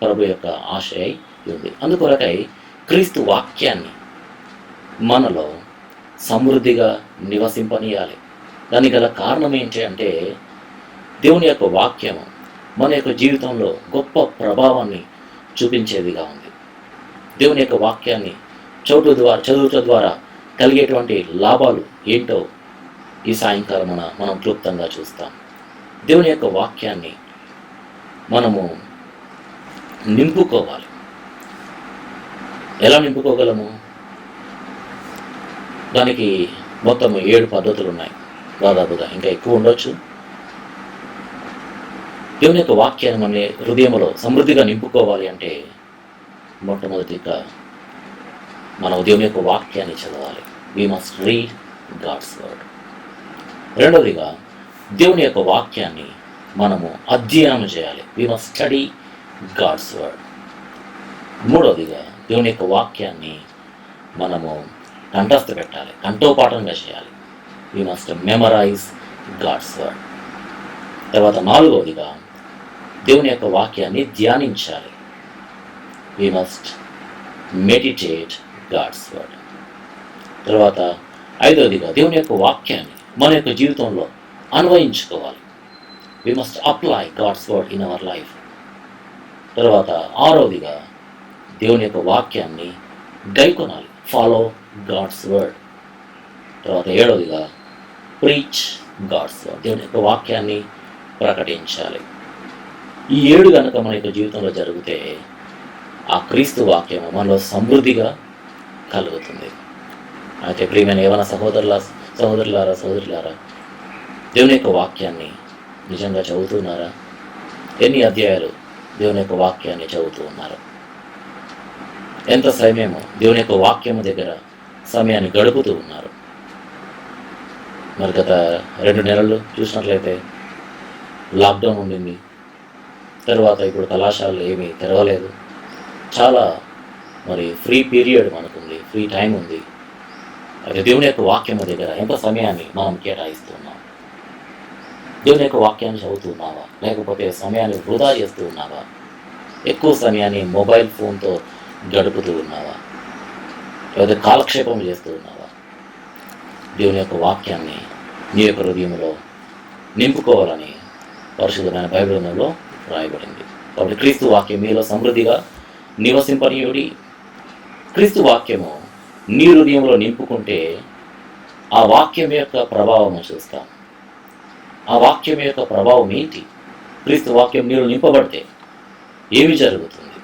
ప్రభు యొక్క ఆశయ ఉంది. అందుకొరకై క్రీస్తు వాక్యాన్ని మనలో సమృద్ధిగా నివసింపనీయాలి. దానికి గల కారణం ఏంటి అంటే దేవుని యొక్క వాక్యము మన యొక్క జీవితంలో గొప్ప ప్రభావాన్ని చూపించేదిగా ఉంది. దేవుని యొక్క వాక్యాన్ని చదువుట ద్వారా కలిగేటువంటి లాభాలు ఏంటో ఈ సాయంకాలం మనం క్లుప్తంగా చూస్తాం. దేవుని యొక్క వాక్యాన్ని మనము నింపుకోవాలి. ఎలా నింపుకోగలము? దానికి మొత్తం 7 పద్ధతులు ఉన్నాయి. దాదాపుగా ఇంకా ఎక్కువ ఉండొచ్చు. దేవుని యొక్క వాక్యాన్ని మన హృదయంలో సమృద్ధిగా నింపుకోవాలి అంటే మొట్టమొదటిగా మనం దేవుని యొక్క వాక్యాన్ని చదవాలి. We must read God's word. రెండవదిగా దేవుని యొక్క వాక్యాన్ని మనము అధ్యయనం చేయాలి. We must study God's word. మూడవదిగా దేవుని యొక్క వాక్యాన్ని మనము కంఠస్థ పెట్టాలి, కంఠోపాఠంగా చేయాలి. We must memorize God's word. తర్వాత నాలుగవదిగా దేవుని యొక్క వాక్యాన్ని ధ్యానించాలి. We must meditate God's word. తర్వాత ఐదవదిగా దేవుని యొక్క వాక్యాన్ని మన యొక్క జీవితంలో అన్వయించుకోవాలి. We must apply God's word in our life. తర్వాత ఆరవదిగా దేవుని యొక్క వాక్యాన్ని గైకొనాలి, ఫాలో గాడ్స్ వర్డ్. తర్వాత ఏడవదిగా ప్రీచ్ గాడ్స్ వర్డ్, దేవుని యొక్క వాక్యాన్ని ప్రకటించాలి. ఈ 7 కనుక మన యొక్క జీవితంలో జరిగితే ఆ క్రీస్తు వాక్యము మనలో సమృద్ధిగా కలుగుతుంది. అయితే ప్రియమైన యవన సహోదరులారా, దేవుని యొక్క వాక్యాన్ని నిజంగా చదువుతున్నారా? ఎన్ని అధ్యాయాలు దేవుని యొక్క వాక్యాన్ని చదువుతూ ఉన్నారు? ఎంత సమయము దేవుని యొక్క వాక్యము దగ్గర సమయాన్ని గడుపుతూ ఉన్నారు? మరి గత 2 నెలలు చూసినట్లయితే లాక్డౌన్ ఉండింది. తర్వాత ఇప్పుడు కళాశాలలు ఏమీ తెరవలేదు. చాలా మరి ఫ్రీ పీరియడ్ మనకుంది, ఫ్రీ టైం ఉంది. అయితే దేవుని యొక్క వాక్యం దగ్గర ఎంత సమయాన్ని మనం కేటాయిస్తున్నాం? దేవుని యొక్క వాక్యాన్ని చదువుతున్నావా, లేకపోతే సమయాన్ని వృధా చేస్తూ ఉన్నావా? ఎక్కువ సమయాన్ని మొబైల్ ఫోన్తో గడుపుతూ ఉన్నావా, లేదా కాలక్షేపం చేస్తూ ఉన్నావా? దేవుని యొక్క వాక్యాన్ని నీ యొక్క హృదయంలో నింపుకోవాలని పరిశుద్ధమైన బైబిల్ గ్రంథంలో రాయబడింది. కాబట్టి క్రీస్తు వాక్యం మీలో సమృద్ధిగా నివసింపనీయుడి. క్రీస్తు వాక్యము నీ హృదయంలో నింపుకుంటే ఆ వాక్యం యొక్క ప్రభావం చూస్తాం. ఆ వాక్యం యొక్క ప్రభావం ఏంటి? క్రీస్తు వాక్యం నీరు నింపబడితే ఏమి జరుగుతుంది?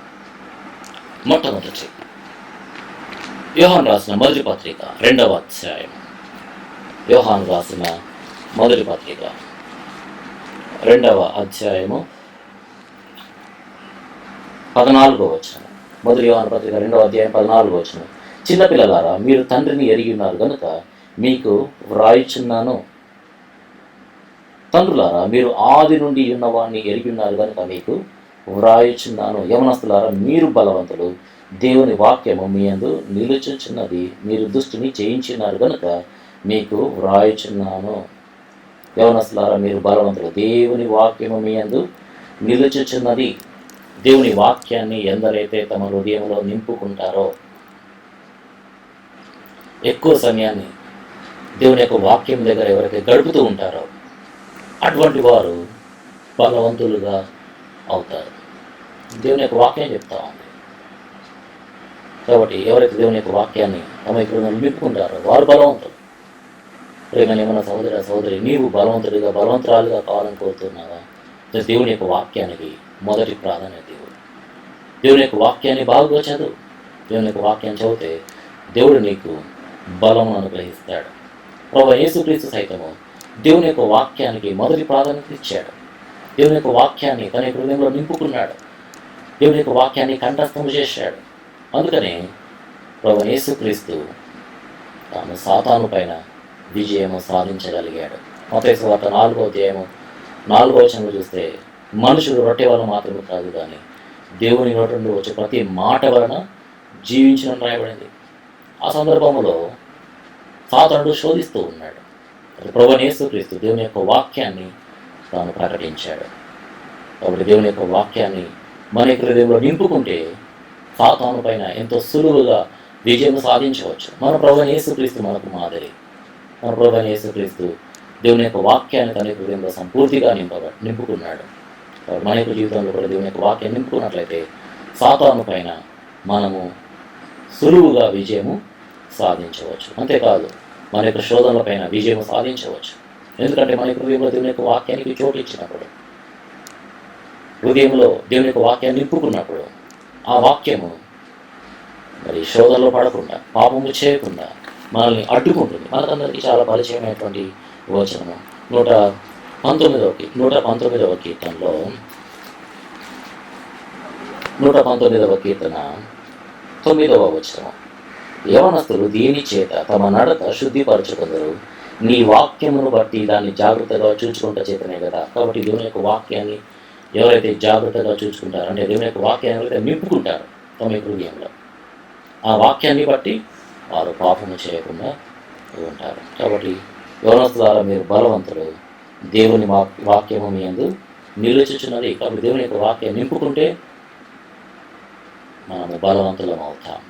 మొట్టమొదటి యోహాను రాసిన మొదటి పత్రిక 2వ అధ్యాయం. యోహాను రాసిన మొదటి పత్రిక 2వ అధ్యాయము 14వ వచనం. మొదటి యోహాను పత్రిక 2వ అధ్యాయం 14వ వచనం. చిన్నపిల్లలారా, మీరు తండ్రిని ఎరిగి ఉన్నారు కనుక మీకు వ్రాయుచున్నాను. తండ్రులారా, మీరు ఆది నుండి ఉన్నవాడిని ఎరిగి ఉన్నారు కనుక మీకు వ్రాయుచున్నాను. యవనస్తులారా, మీరు బలవంతులు, దేవుని వాక్యము మీ యందు నిలుచుచున్నది, మీరు దుష్టుని జయించున్నారు కనుక మీకు వ్రాయుచున్నాను. యవనస్తులారా, మీరు బలవంతులు, దేవుని వాక్యము మీ యందు నిలుచుచున్నది. దేవుని వాక్యాన్ని ఎందరైతే తమ హృదయంలో నింపుకుంటారో, ఎక్కువ సమయాన్ని దేవుని యొక్క వాక్యం దగ్గర ఎవరైతే గడుపుతూ ఉంటారో అటువంటి వారు బలవంతులుగా అవుతారు. దేవుని యొక్క వాక్యం చెప్తా ఉంది. కాబట్టి ఎవరైతే దేవుని యొక్క వాక్యాన్ని తమ హృదయంలో నింపుకుంటారో వారు బలవంతులు. ప్రేమ ఏమన్నా సహోదరి, నీవు బలవంతురాలుగా కావాలని కోరుతున్నావా? దేవుని యొక్క వాక్యానికి మొదటి ప్రాధాన్యత ఇవ్వు. దేవుని యొక్క వాక్యాన్ని బాగా చదువు. దేవుని యొక్క వాక్యాన్ని చదివితే దేవుడు నీకు బలమును అనుగ్రహిస్తాడు. ప్రభువైన యేసుక్రీస్తు సైతము దేవుని యొక్క వాక్యానికి మొదటి ప్రాధాన్యత ఇచ్చాడు. దేవుని యొక్క వాక్యాన్ని తన హృదయంలో నింపుకున్నాడు. దేవుని యొక్క వాక్యాన్ని కంఠస్థము చేశాడు. అందుకనే ప్రభువైన యేసుక్రీస్తు తాను సాతాను పైన విజయము సాధించగలిగాడు. మత్తయి సువార్త 4వ అధ్యాయము 4వ వచనంలో చూస్తే, మనుషుడు రొట్టె వలన మాత్రమే కాదు కానీ దేవుని నోటి నుండి వచ్చే ప్రతి మాట వలన జీవించిన రాయబడింది. ఆ సందర్భంలో సాతానుడు శోధిస్తూ ఉన్నాడు. ప్రభువైన యేసుక్రీస్తు దేవుని యొక్క వాక్యాన్ని తాను ప్రకటించాడు. కాబట్టి దేవుని యొక్క వాక్యాన్ని మన హృదయంలో నింపుకుంటే సాతాను పైన ఎంతో సులువుగా విజయం సాధించవచ్చు. మన ప్రభువైన యేసుక్రీస్తు మనకు మాదిరి. మన ప్రభువైన యేసుక్రీస్తు దేవుని యొక్క వాక్యాన్ని తన హృదయంలో సంపూర్తిగా నింపుకున్నాడు. మన యొక్క జీవితంలో కూడా దేవుని యొక్క వాక్యాన్ని నింపుకున్నట్లయితే సాతాను పైన మనము సులువుగా విజయము సాధించవచ్చు. అంతేకాదు మన యొక్క శోధనల పైన విజయము సాధించవచ్చు. ఎందుకంటే మన హృదయంలో దేవుని యొక్క వాక్యానికి చోటు ఇచ్చినప్పుడు, హృదయంలో దేవుని యొక్క వాక్యాన్ని నింపుకున్నప్పుడు ఆ వాక్యము మరి శోధనలో పడకుండా, పాపము చేయకుండా మనల్ని అడ్డుకుంటుంది. మనకందరికీ చాలా పరిచయమైనటువంటి వచనము 119వ కీర్తనలో 119వ కీర్తన 9వ వచనం. యవనస్తులు దీని చేత తమ నడక శుద్ధిపరచుకుందరు, నీ వాక్యమును బట్టి దాన్ని జాగ్రత్తగా చూసుకుంటా చేతనే కదా. కాబట్టి దేవుని యొక్క వాక్యాన్ని ఎవరైతే జాగ్రత్తగా చూసుకుంటారో, అంటే దేవుని యొక్క వాక్యాన్ని ఎవరైతే నింపుకుంటారో తమ హృదయంలో, ఆ వాక్యాన్ని బట్టి వారు పాపము చేయకుండా ఉంటారు. కాబట్టి యవనస్తులారా, మీరు బలవంతులు, దేవుని వాక్యము మీ యందు నిలుచుచున్నది. కాబట్టి దేవుని యొక్క వాక్యాన్ని నింపుకుంటే మనము బలవంతులం అవుతాం.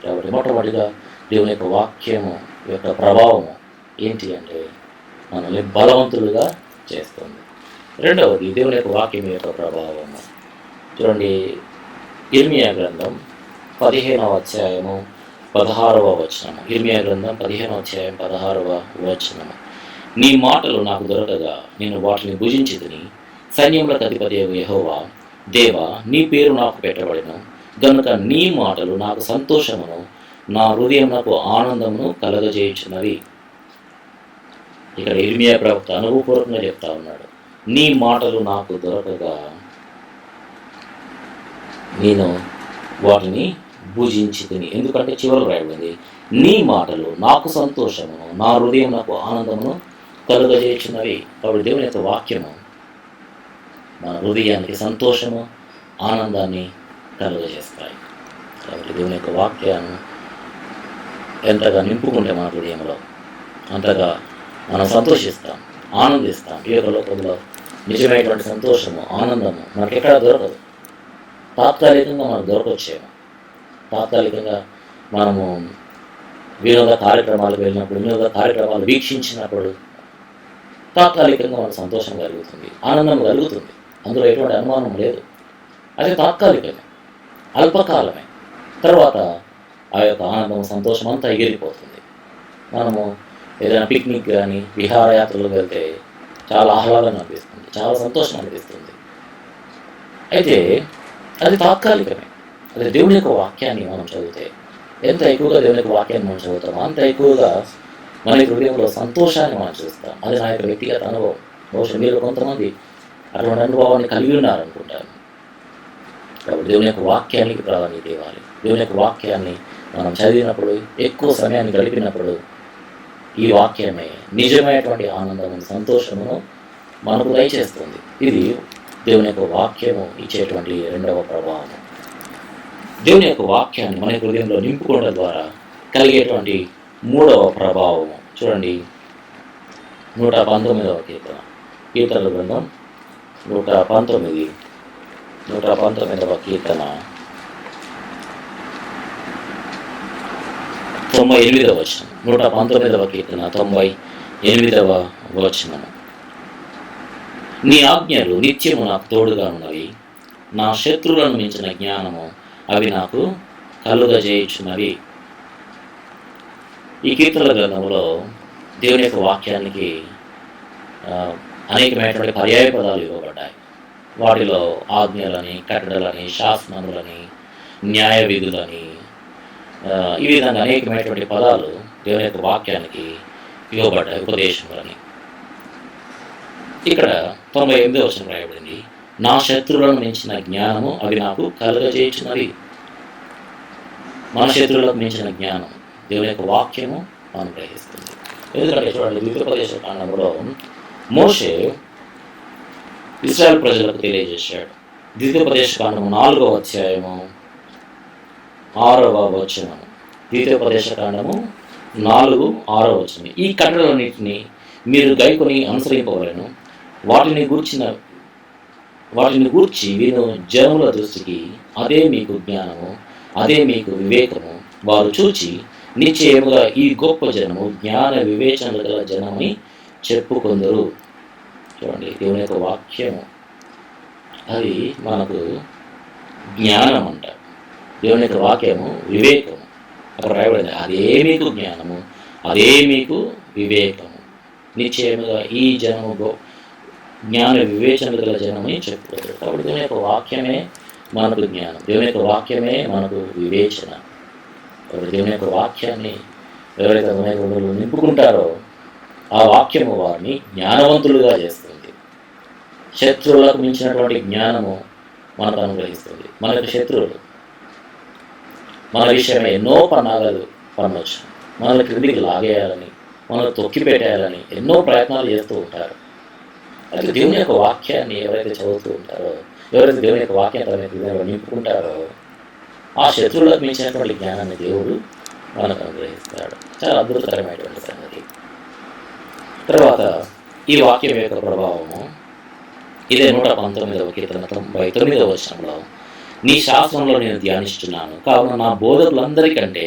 కాబట్టి మొట్టమొదటిగా దేవుని యొక్క వాక్యము యొక్క ప్రభావము ఏంటి అంటే మనల్ని బలవంతులుగా చేస్తుంది. రెండవది దేవుని యొక్క వాక్యం యొక్క ప్రభావము. చూడండి, ఇర్మియా గ్రంథం 15వ అధ్యాయము 16వ వచనము. ఇర్మియా గ్రంథం 15వ అధ్యాయం 16వ వచనము. నీ మాటలు నాకు దొరకగా నేను వాటిని భుజించితిని. సైన్యములకు అధిపతియగు యెహోవా, దేవా, నీ పేరు నాకు పెట్టబడిన గనుక నీ మాటలు నాకు సంతోషమును, నా హృదయం నాకు ఆనందమును కలగజేయుచున్నవి. ఇక్కడ ఇర్మియా ప్రవక్త అనుభవపూర్వకంగా చెప్తా ఉన్నాడు, నీ మాటలు నాకు దొరకగా నేను వాటిని భుజించి తిని. ఎందుకంటే చివరి రాయబడింది, నీ మాటలు నాకు సంతోషమును, నా హృదయం నాకు ఆనందమును కలుగజేయుచున్నవి. కాబట్టి దేవుని యొక్క వాక్యము మన హృదయానికి సంతోషము, ఆనందాన్ని కలుగజేస్తాయి. కాబట్టి దేవుని యొక్క వాక్యాన్ని ఎంతగా నింపుకుంటే మన హృదయంలో అంతగా మనం సంతోషిస్తాం, ఆనందిస్తాం. ఈ యొక్క లోకంలో నిజమైనటువంటి సంతోషము, ఆనందము మనకి ఎక్కడ దొరకదు. తాత్కాలికంగా మనకు దొరకొచ్చేమో, తాత్కాలికంగా మనము వినోద కార్యక్రమాలకు వెళ్ళినప్పుడు, వినోద కార్యక్రమాలు వీక్షించినప్పుడు తాత్కాలికంగా మనకు సంతోషం కలుగుతుంది, ఆనందం కలుగుతుంది. అందులో ఎటువంటి అనుమానం లేదు. అది తాత్కాలికమే, అల్పకాలమే. తర్వాత ఆ యొక్క ఆనందం, సంతోషం అంతా ఎగిరిపోతుంది. మనము ఏదైనా పిక్నిక్ కానీ విహారయాత్రలకు వెళ్తే చాలా ఆహ్లాదం అనిపిస్తుంది, చాలా సంతోషం అనిపిస్తుంది. అయితే అది తాత్కాలికమే. అది దేవుని యొక్క వాక్యాన్ని మనం చదివితే ఎంత ఎక్కువగా దేవుని యొక్క వాక్యాన్ని మనం చదువుతామో అంత ఎక్కువగా మన హృదయంలో సంతోషాన్ని మనం చూస్తాం. అది నా యొక్క వ్యక్తిగత అనుభవం. బహుశా మీరు కొంతమంది అటువంటి అనుభవాన్ని కలిగి ఉన్నారనుకుంటాను. కాబట్టి దేవుని యొక్క వాక్యానికి ప్రాధాన్యత ఇవ్వాలి. దేవుని యొక్క వాక్యాన్ని మనం చదివినప్పుడు, ఎక్కువ సమయాన్ని గడిపినప్పుడు ఈ వాక్యమే నిజమైనటువంటి ఆనందము, సంతోషమును మనకు దయచేస్తుంది. ఇది దేవుని యొక్క వాక్యము ఇచ్చేటువంటి రెండవ ప్రభావము. దేవుని యొక్క వాక్యాన్ని మన హృదయంలో నింపుకోవడం ద్వారా కలిగేటువంటి మూడవ ప్రభావము చూడండి. 119వ కీర్తన, కీర్తనల గ్రంథం 119వ కీర్తన 98వ వచనం. 119వ కీర్తన 98వ వచనము. నీ ఆజ్ఞలు నిత్యము నాకు తోడుగా ఉన్నవి, నా శత్రువులను మించిన జ్ఞానము అవి నాకు కలుగజేయుచున్నవి. ఈ కీర్తనల గ్రంథంలో దేవుని యొక్క వాక్యానికి అనేకమైనటువంటి పర్యాయ పదాలు ఇవ్వబడ్డాయి. వాటిలో ఆజ్ఞలని, కట్టడలని, శాసనములని, న్యాయ విధులని, ఈ విధంగా అనేకమైనటువంటి పదాలు దేవుని యొక్క వాక్యానికి ఇవ్వబడ్డాయి, ఉపదేశములని. ఇక్కడ 98వ వచనం రాయబడింది, నా శత్రువులను మించిన జ్ఞానము అవి నాకు కలుగజేయుచున్నవి. మన శత్రువులకు మించిన జ్ఞానం దేవుని యొక్క వాక్యము మనం గ్రహిస్తుంది. ఎందుకంటే చూడండి, ద్వితీయోపదేశ కాండంలో మోషే ఇశ్రాయేలు ప్రజలకు తెలియజేశాడు. ద్వితీయోపదేశ కాండము 4వ అధ్యాయము 6వ వచనము. ద్వితీయోపదేశ కాండము 4:6 వచనం. ఈ కట్టడలన్నింటినీ మీరు గైకొని అనుసరింపవలెను, వాటిని గూర్చి విను జనముల దృష్టికి అదే మీకు జ్ఞానము, అదే మీకు వివేకము. వారు చూచి నిశ్చయముగా ఈ గొప్ప జనము జ్ఞాన వివేచనలు గల జనమని చెప్పుకొందరు. చూడండి, దేవుని యొక్క వాక్యము అది మనకు జ్ఞానం అంట. దేవుని యొక్క వాక్యము వివేకము. అక్కడ రాయబడింది, అదే మీకు జ్ఞానము, అదే మీకు వివేకము. నిశ్చయముగా ఈ జనము జ్ఞాన వివేచనలు గల జనమని చెప్పుకోరు. కాబట్టి దేవుని యొక్క వాక్యమే మనకు జ్ఞానం, దేవుని యొక్క వాక్యమే మనకు వివేచన. కాబట్టి దేవుని యొక్క వాక్యాన్ని ఎవరైతే నింపుకుంటారో ఆ వాక్యము వారిని జ్ఞానవంతులుగా చేస్తుంది. శత్రువులకు మించినటువంటి జ్ఞానము మనకు అనుగ్రహిస్తుంది. మనకు శత్రువులు మన విషయమే ఎన్నో పన్నాగాలు పన్నొచ్చు, మనల్ని క్రిందికి లాగేయాలని, మనల్ని తొక్కి పెట్టేయాలని ఎన్నో ప్రయత్నాలు చేస్తూ ఉంటారు. అయితే దేవుని యొక్క వాక్యాన్ని ఎవరైతే చదువుతూ ఉంటారో, ఎవరైతే దేవుని యొక్క వాక్యాన్ని నింపుకుంటారో ఆ శత్రువులకు మించినటువంటి జ్ఞానాన్ని దేవుడు మనకు అనుగ్రహిస్తాడు. చాలా అద్భుతకరమైనటువంటి సంగతి. తర్వాత ఈ వాక్యం యొక్క ప్రభావము ఇదే 119వ కీర్తన 99వ వచనంలో, నీ శాస్త్రంలో నేను ధ్యానిస్తున్నాను, కావున నా బోధకులందరికంటే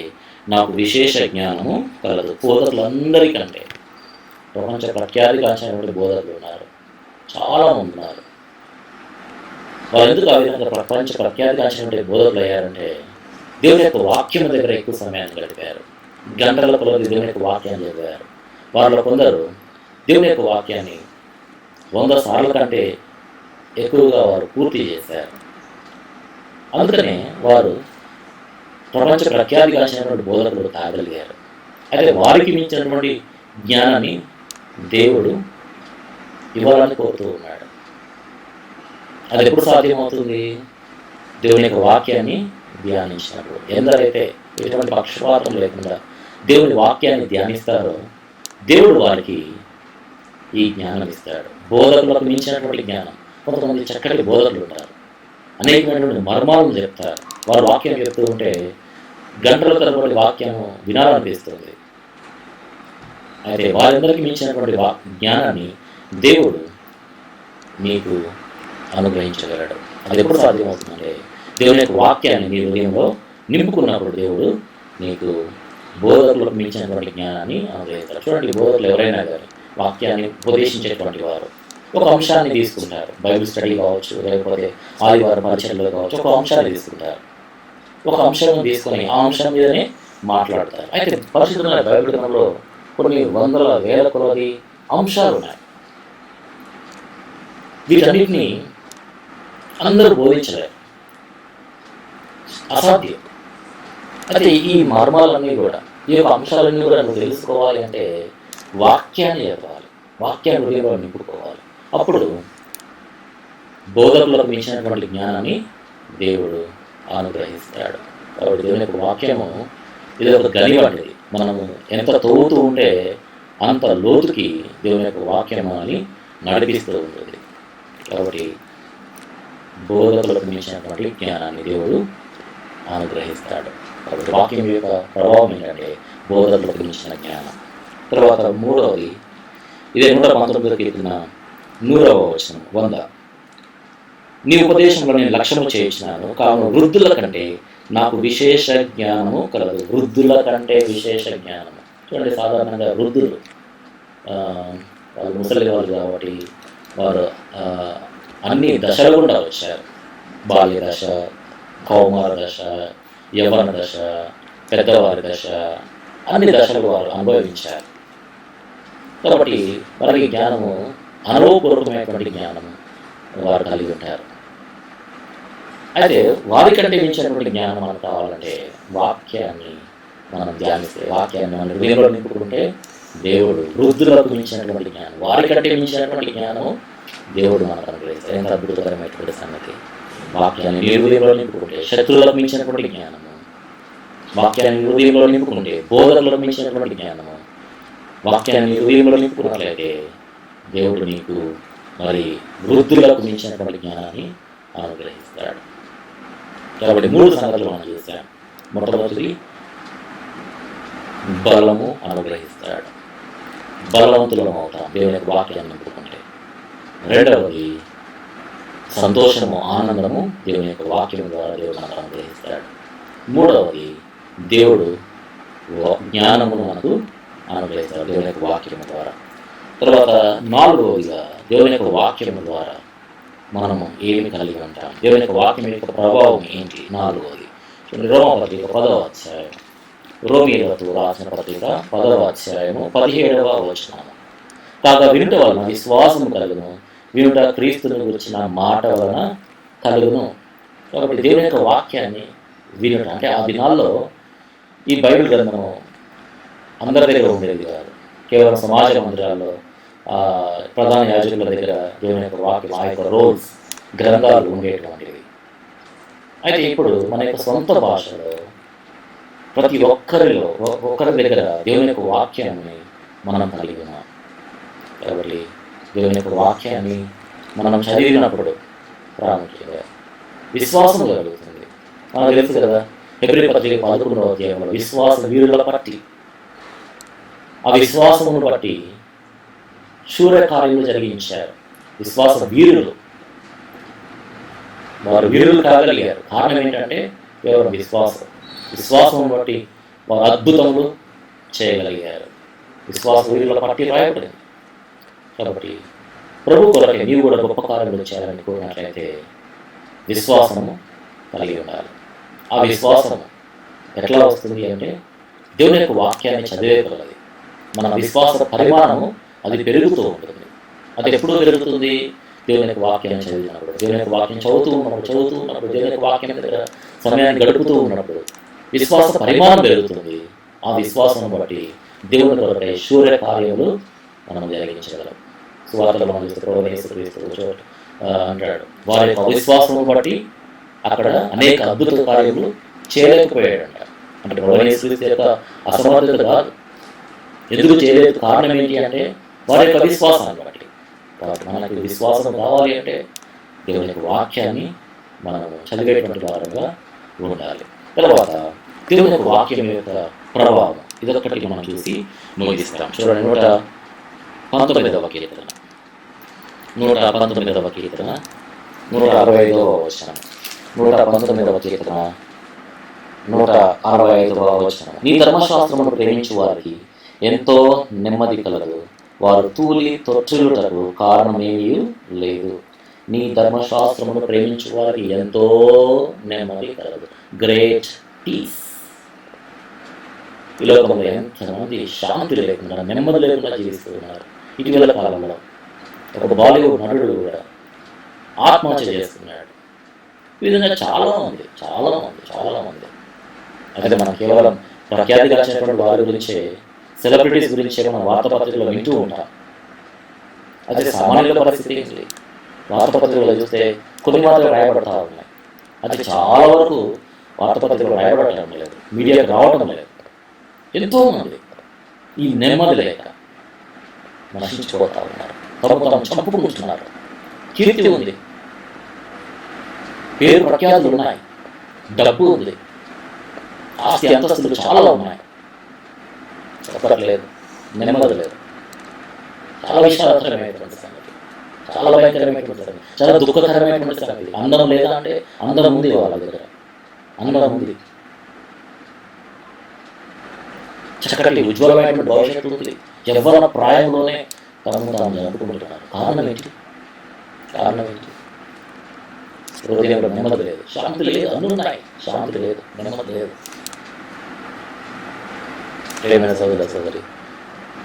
నాకు విశేష జ్ఞానము కలదు. బోధకులందరికంటే ప్రపంచ ప్రఖ్యాతిగాంచినటువంటి బోధకులు ఉన్నారు, చాలామంది ఉన్నారు. వాళ్ళు ఎందుకు ఆ విధంగా ప్రపంచ ప్రఖ్యాతిగాంచినటువంటి బోధకులు అయ్యారంటే దేవుని యొక్క వాక్యం దగ్గర ఎక్కువ సమయాన్ని గడిపారు, గంటల కొలది దేవుని యొక్క వాక్యాన్ని చదివారు. వారిలో కొందరు దేవుని యొక్క వాక్యాన్ని 100 సార్ల కంటే ఎక్కువగా వారు పూర్తి చేశారు. అందుకనే వారు ప్రపంచ ప్రఖ్యాతిగాంచినటువంటి బోధకులు కాగలిగారు. అయితే వారికి మించినటువంటి జ్ఞానాన్ని దేవుడు ఇవ్వాలని కోరుతూ ఉన్నాడు. అది ఎప్పుడు సాధ్యమవుతుంది? దేవుని యొక్క వాక్యాన్ని ధ్యానించినప్పుడు. ఎందరైతే ఎటువంటి పక్షపాతం లేకుండా దేవుని వాక్యాన్ని ధ్యానిస్తారో దేవుడు వారికి ఈ జ్ఞానం ఇస్తాడు. బోధకులకు మించినటువంటి జ్ఞానం. కొంతమంది చక్కటి బోధకులు ఉంటారు, అనేకమైనటువంటి మర్మాలను చెప్తారు. వారు వాక్యం చెప్తూ ఉంటే గంటల తరబడి వాక్యం వినాలనిపిస్తుంది. అయితే వారందరికీ మించినటువంటి జ్ఞానాన్ని దేవుడు నీకు అనుగ్రహించగలడు. అది ఎప్పుడు సాధ్యమవుతుందంటే దేవుని యొక్క వాక్యాన్ని నీ హృదయంలో నింపుకున్నప్పుడు దేవుడు నీకు బోధకులకు మించినటువంటి జ్ఞానాన్ని అనుగ్రహిస్తాడు. చూడండి, బోధకులు ఎవరైనా కానీ వాక్యాన్ని ఉపదేశించేటువంటి వారు ఒక అంశాన్ని తీసుకుంటారు. బైబిల్ స్టడీ కావచ్చు, లేకపోతే ఆదివారం పరిచయలు కావచ్చు, ఒక అంశాన్ని తీసుకుంటారు. ఒక అంశం తీసుకొని ఆ అంశం మీదనే మాట్లాడతారు. అయితే పరిశుద్ధమైన బైబిల్ గ్రంథంలో కొన్ని వందల వేల కొలది అంశాలు ఉన్నాయి. వీటన్నిటినీ అందరూ బోధించలేరు, అసాధ్యం. అయితే ఈ మర్మాలన్నీ కూడా, ఈ యొక్క అంశాలన్నీ కూడా నువ్వు తెలుసుకోవాలి అంటే వాక్యాన్ని చదవాలి, వాక్యాన్ని హృదయంలో నింపుకోవాలి. అప్పుడు బోధకులకు మించినటువంటి జ్ఞానాన్ని దేవుడు అనుగ్రహిస్తాడు. కాబట్టి దేవుని యొక్క వాక్యము ఇది ఒక గని వంటిది. మనము ఎంత తవ్వుతూ ఉంటే అంత లోతుకి దేవుని యొక్క వాక్యం మనల్ని నడిపిస్తూ ఉంటుంది. కాబట్టి బోధకులకు మించినటువంటి జ్ఞానాన్ని దేవుడు అనుగ్రహిస్తాడు. కాబట్టి వాక్యం యొక్క ప్రభావం ఏంటంటే బోధకులకు మించిన జ్ఞానం. తర్వాత మూడవది, ఇదే 119 కీర్తన 100వ వచనం 100. నీ ఉపదేశంలో నేను లక్ష్యము చేయించినాను, కావున వృద్ధుల కంటే నాకు విశేష జ్ఞానము కలదు. వృద్ధుల కంటే విశేష జ్ఞానము. చూడండి, సాధారణంగా వృద్ధులు వాళ్ళు ముసలి వాళ్ళు కాబట్టి వారు అన్ని దశల గుండా వచ్చారు. బాల్య దశ, కౌమార దశ, యవ్వన దశ, పెద్దవారి దశ, అన్ని దశలు వారు అనుభవించారు. కాబట్టి వారికి జ్ఞానము, అనుభవపూర్వకమైనటువంటి జ్ఞానము వారు కలిగి ఉంటారు. అయితే వారికంటే మించినటువంటి జ్ఞానం మనకు కావాలంటే వాక్యాన్ని మనం ధ్యానిస్తే, వాక్యాన్ని మనం హృదయంలో నింపుకుంటే దేవుడు వృద్ధులకు మించినటువంటి జ్ఞానం, వారికంటే మించినటువంటి జ్ఞానం దేవుడు మనకు అనుగ్రహిస్తాడు. ఎంత అద్భుతకరమైనటువంటి సంగతి! వాక్యాన్ని హృదయంలో నింపుకుంటే శత్రువులకు మించినటువంటి జ్ఞానము, వాక్యాన్ని హృదయంలో నింపుకుంటే బోధకులకు మించినటువంటి జ్ఞానము, వాక్యాన్ని హృదయంలో నింపుకున్నట్లయితే దేవుడు నీకు మరి వృద్ధులకు మించినటువంటి జ్ఞానాన్ని అనుగ్రహిస్తాడు. కాబట్టి 3 సంగతులు మనం చూసాం. మొట్టమొదటిది బలము అనుగ్రహిస్తాడు, బలవంతులం అవుతాం దేవుని యొక్క వాక్యాన్ని నింపుకుంటే. రెండవది సంతోషము, ఆనందము దేవుని యొక్క వాక్యం ద్వారా దేవుడు మనకు అనుగ్రహిస్తాడు. మూడవది దేవుడు జ్ఞానమును మనకు అనుగ్రహిస్తాడు దేవుని యొక్క వాక్యం ద్వారా. తర్వాత 4వదిగా దేవుని యొక్క వాక్యం ద్వారా మనము ఏమి కలిగి ఉంటాం, దేవుని యొక్క వాక్యం యొక్క ప్రభావం ఏంటి. 4వది రోమపత్రిక 10వ అధ్యాయం, రోమీయులకు రాసిన పత్రిక 10వ అధ్యాయము 17వ వచనము. కాగా వినుట వలన విశ్వాసము కలుగును, వినుట క్రీస్తుని గురించిన మాట వలన కలుగును. కాబట్టి దేవుని యొక్క వాక్యాన్ని వినుట అంటే, ఆ దినాల్లో ఈ బైబిల్ గ్రంథము అందరి దగ్గర ఉండేది కాదు. కేవలం సమాజ మందిరాల్లో ప్రధాన యాజకుల దగ్గర దేవుని యొక్క వాక్యం, ఆ యొక్క రోల్స్, గ్రంథాలు ఉండేటువంటివి. అయితే ఇప్పుడు మన యొక్క సొంత భాషలో ప్రతి ఒక్కరి దగ్గర దేవుని యొక్క వాక్యాన్ని మనం కలిగి ఉన్నాం. కాబట్టి దేవుని యొక్క వాక్యాన్ని మనం చదివినప్పుడు ప్రాముఖ్యంగా విశ్వాసం కలుగుతుంది. మనకు తెలుసు కదా, హెబ్రీ పత్రిక 11వ అధ్యాయంలో విశ్వాస వీరుల పట్టి, ఆ విశ్వాసమును బట్టి శూర్యకార్యములు జరిగించారు. విశ్వాస వీరులు, వారు వీరులు కాగలిగారు. కారణం ఏంటంటే కేవలం విశ్వాసం బట్టి వారు అద్భుతములు చేయగలిగారు. విశ్వాస వీరుల పట్టి రాయబడింది. కాబట్టి ప్రభు కొరకే నీవు కూడా గొప్ప కార్యములు చేయాలని కోరినట్లయితే విశ్వాసము కలిగి ఉండాలి. ఆ విశ్వాసము ఎట్లా వస్తుంది అంటే దేవుని యొక్క వాక్యాన్ని చదివే కొలది మన విశ్వాస పరిమాణము అది పెరుగుతూ ఉంటుంది. అది ఎప్పుడు పెరుగుతుంది? దేవుని యొక్క వాక్యాన్ని చదివినప్పుడు, దేవుని యొక్క వాక్యం చదువుతూ ఉన్నప్పుడు, దేవుని యొక్క వాక్యం దగ్గర సమయాన్ని గడుపుతూ ఉన్నప్పుడు విశ్వాస పరిమాణం పెరుగుతుంది. ఆ విశ్వాసం బట్టి దేవుని కొరకై శూర్య కార్యములు మనం జరిగించగలం. సువార్తలో మనం చూస్తే ప్రభువైన యేసుక్రీస్తు అంటాడు, వారి యొక్క అవిశ్వాసం బట్టి అక్కడ అనేక అద్భుత కార్యములు చేయలేకపోయాడంట. అంటే ప్రభువైన యేసుక్రీస్తు యొక్క అసమర్థత కాదు, ఎందుకు చేయలేదు కారణం ఏంటి అంటే వారి యొక్క విశ్వాసాన్ని బట్టి. కాబట్టి మనకి విశ్వాసం కావాలి అంటే దేవుని యొక్క వాక్యాన్ని మనం చదివేటువంటి వారంగా ఉండాలి. తర్వాత దేవుని యొక్క వాక్యం యొక్క ప్రభావం ఇదొకటి మనం చూసి ముగిస్తాం. చూడండి, 119వ కీర్తన, 119వ కీర్తన 165వ వచనం, 119వ కీర్తన 165వ వచనం. నీ ధర్మశాస్త్రమును ప్రేమించు వారికి ఎంతో నెమ్మది కలదు, వారు తూలి తొచ్చులుటకు కారణమేమీ లేదు. నీ ధర్మశాస్త్రమును ప్రేమించు వారికి ఎంతో నెమ్మది కలదు, గ్రేట్ పీస్. ఈ లోకంలో ఎంతమంది శాంతి లేకుండా, నెమ్మది లేకుండా జీవిస్తూ ఉన్నారు. ఇటీవల కాలంలో ఒక బాలీవుడ్ నటుడు కూడా ఆత్మహత్య చేస్తున్నాడు. ఈ విధంగా చాలా మంది అయితే మనం కేవలం ప్రఖ్యాతిగాంచినటువంటి వారి గురించే, సెలబ్రిటీస్ గురించే మనం వార్తాపత్రికలో వింటూ ఉంటాం. అదే సామాన్యుల పరిస్థితి ఏంటి? వార్తాపత్రికలో చూస్తే కొన్ని మాత్రం రాయబడతా ఉన్నాయి. అది చాలా వరకు వార్తాపత్రికలు రాయబడటం లేదు, మీడియాకు రావడం లేదు. ఎంతోమంది ఈ నెమ్మది లేక నశించిపోతా ఉన్నారు, తమ చంపుకుంటున్నారు. కీర్తి ఉంది, పేరు ప్రఖ్యాతులు ఉన్నాయి, డబ్బు ఉంది, ఆస్తి అంతస్తులు చాలా ఉన్నాయి, చెప్పట్లేదు, నెమ్మది లేదు. చాలా విషాదకరమైనటువంటి సంగతి, చాలా భయంకరమైనటువంటి సంగతి, చాలా దుఃఖకరమైనటువంటి సంగతి. అందరం లేదా అంటే అందరం ఉంది, వాళ్ళ దగ్గర అందరం ఉంది, చక్కటి ఉజ్వలమైనటువంటి భవిష్యత్తు ఉంది. యవ్వన ప్రాయంలోనే తమను తాము జరుపుకుంటున్నారు. కారణం ఏంటి? హృదయంలో నెమ్మది లేదు, శాంతి లేదు. అన్నున్నాయి, శాంతి లేదు, నెమ్మది లేదు. ప్రేమైన సోదరి,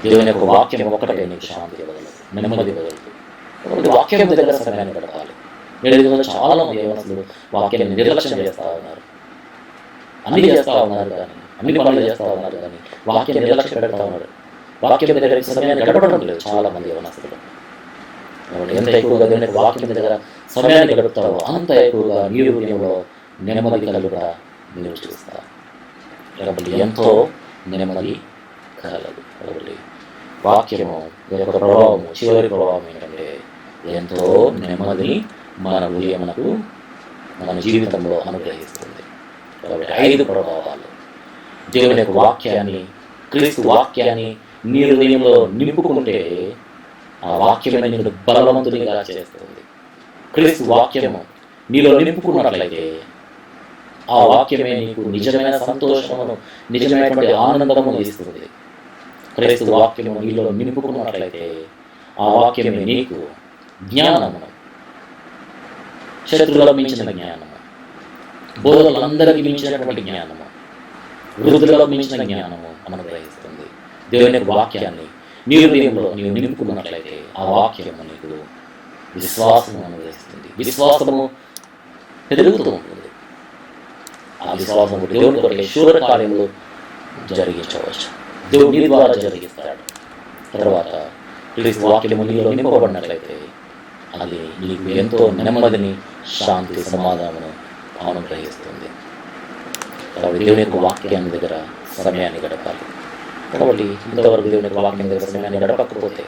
దేవుని యొక్క వాక్యం ఒక్కటే నీకు శాంతి ఇవ్వగలదు, నెమ్మది ఇవ్వగలదు. కాబట్టి వాక్యం దగ్గర సమయాన్ని గడపాలి. నేడు చాలా మంది యవనస్తులు వాక్యాన్ని నిర్లక్ష్యం చేస్తూ ఉన్నారు. అన్ని చేస్తూ ఉన్నారు కానీ, అన్ని పనులు చేస్తూ ఉన్నారు కానీ వాక్యాన్ని నిర్లక్ష్యం పెడతా ఉన్నారు. వాక్యం దగ్గర సమయాన్ని గడపడం లేదు చాలా మంది యవనస్తులు. ఎంత ఎక్కువగా దేవుని వాక్యం దగ్గర సమయాన్ని గడుపుతావో అంత ఎక్కువగా నీ హృదయంలో నెమ్మది కలుగుట నీవు చూస్తావు. కాబట్టి ఎంతో నెమ్మది కలదు. కాబట్టి వాక్యము యొక్క ప్రభావము, చివరి ప్రభావం ఏంటంటే ఎంతో నెమ్మదిని మన హృదయమునకు, మన జీవితంలో అనుగ్రహిస్తుంది. కాబట్టి 5 ప్రభావాలు. దేవుని యొక్క వాక్యాన్ని, క్రీస్తు వాక్యాన్ని నీ హృదయంలో నింపుకుంటే ఆ వాక్యమే నిన్ను బలవంతునిగా చేస్తుంది. క్రీస్తు వాక్యము నీలో నింపుకున్నట్లయితే ఆ వాక్యమే నీకు నిజమైన సంతోషమును, నిజమైనటువంటి ఆనందమును ఇస్తుంది. క్రీస్తు వాక్యము నీలో నింపుకున్నట్లయితే ఆ వాక్యమే నీకు జ్ఞానమును, శత్రువులకు మించిన జ్ఞానము, బోధకులందరికీ మించినటువంటి జ్ఞానము, వృద్ధులకు మించిన జ్ఞానము అనుగ్రహిస్తుంది. దేవుని వాక్యాన్ని నీ హృదయంలో నీవు నింపుకున్నట్లయితే ఆ వాక్యము నీకు విశ్వాసము అనుగ్రహిస్తుంది. విశ్వాసము పెరుగుతూ ఉంటుంది. ఆ విశ్వాసము దేవుని కొరకు శూర కార్యములు జరిగించవచ్చు. దేవుడు నీ ద్వారా జరిగిస్తాడు. తర్వాత క్రీస్తు వాక్యము నీలో నింపబడినట్లయితే అది నీకు ఎంతో నెమ్మదిని, శాంతి, సమాధానమును అనుగ్రహిస్తుంది. కాబట్టి దేవుని యొక్క వాక్యాన్ని దగ్గర సమయాన్ని గడపాలి. కాబట్టి ఇంతవరకు దేవుని యొక్క వాక్యం దగ్గర సమయాన్ని గడపకపోతే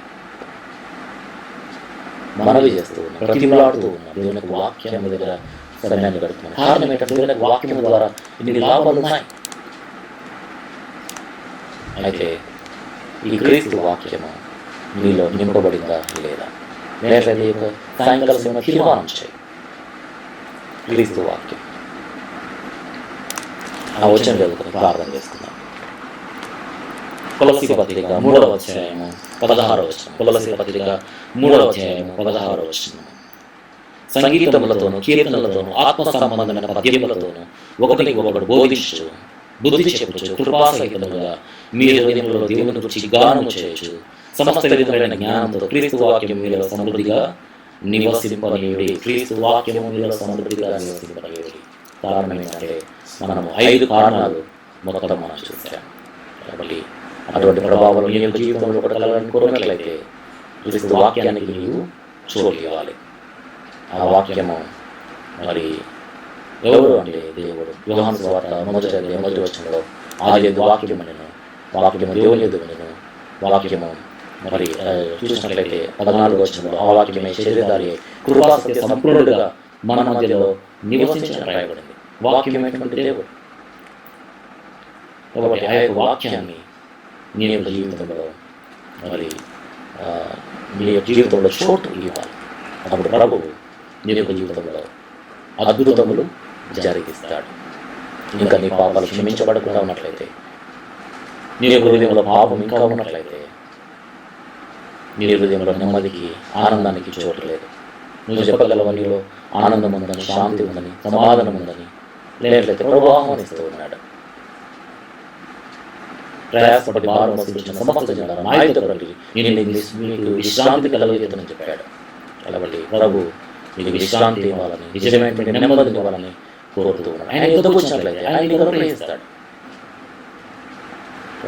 మనవి చేస్తూ ఉన్నాం, ప్రతిలాడుతూ ఉన్నాం. దేవుని యొక్క వాక్యం దగ్గర సమయాన్ని గడుపుతున్నాం. కారణం ఏంటంటే దేవుని యొక్క వాక్యం ద్వారా ఇన్ని లాభాలు ఉన్నాయి. అయితే ఈ క్రీస్తు వాక్యము నీలో నింపబడిందా లేదా? లేకపోతే ఈ యొక్క సాయంకాల సమయంలో తీర్మానం చేయి. క్రీస్తు వాక్యం ఆ వచనం చదువుకుని ప్రార్థన చేసుకుందాం. కొలస్సీ పత్రిక 3వ అధ్యాయము 16వ వచనం. కొలస్సీ పత్రిక 3వ అధ్యాయము 16వ వచనం. సంగీతములతోనూ, కీర్తనలతోనూ, ఆత్మ సంబంధమైన పద్యములతోనూ ఒకటి బోధించు, బుద్ధి చెప్పుచు, కృపాసహితముగా మీ హృదయంలో దేవుని గురించి గానము చేయొచ్చు. సమస్త విధమైన జ్ఞానంతో క్రీస్తు వాక్యం మీలో సమృద్ధిగా నివసింపనీయుడి. క్రీస్తు వాక్యము మీలో సమృద్ధిగా నివసింపనీయుడి. కారణం ఏంటంటే మనము 5 కారణాలు మొత్తం మనం చూసాం. కాబట్టి అటువంటి ప్రభావం నీ యొక్క జీవితంలో కూడా కలగాలని కోరినట్లయితే క్రీస్తు వాక్యానికి నీవు చోటు ఇవ్వాలి. ఆ వాక్యము మరి ఎవరు అంటే దేవుడు. యోహాను సువార్త 1 వచనంలో ఆదియందు వాక్యము నేను, వాక్యము దేవుని యొద్ద ఉండెను, వాక్యము మరి చూసినట్లయితే 14 వచనంలో ఆ వాక్యమే శరీరధారి కృపాసత్య సంపూర్ణుడుగా మన మధ్యలో నివసించిన రాయబడింది. వాక్యమైనటువంటి దేవుడు. కాబట్టి ఆ యొక్క వాక్యాన్ని నీ యొక్క జీవితంలో మరి నీ యొక్క జీవితంలో చోటు ఇవ్వాలి. అప్పుడు ప్రభువు నీ యొక్క జీవితంలో అద్భుతములు జరిగిస్తాడు. ఇంకా నీ పాపాలు క్షమించబడకుండా ఉన్నట్లయితే, నీ యొక్క హృదయంలో పాపం ఇంకా ఉన్నట్లయితే, నీ హృదయంలో నెమ్మదికి ఆనందానికి చోటు లేదు. నువ్వు చెప్పగలవు నీలో ఆనందం ఉందని, శాంతి ఉందని, సమాధానం ఉందని. లేనట్లయితే ప్రభు ఆహ్వానిస్తూ ఉన్నాడు. ప్రయాసపడి భారం వసించిన సమస్త జనాలను నాయకుతో రండి, నేను మీకు విశ్రాంతి కలగజేతనని చెప్పాడు. కాబట్టి ప్రభు నీకు విశ్రాంతి ఇవ్వాలని, నిజమైనటువంటి నెమ్మదిని ఇవ్వాలని కోరుతూ ఉన్నాడు. ఆయన యుద్ధకు వచ్చినట్లయితే ఆయన నీకు అనుగ్రహిస్తాడు.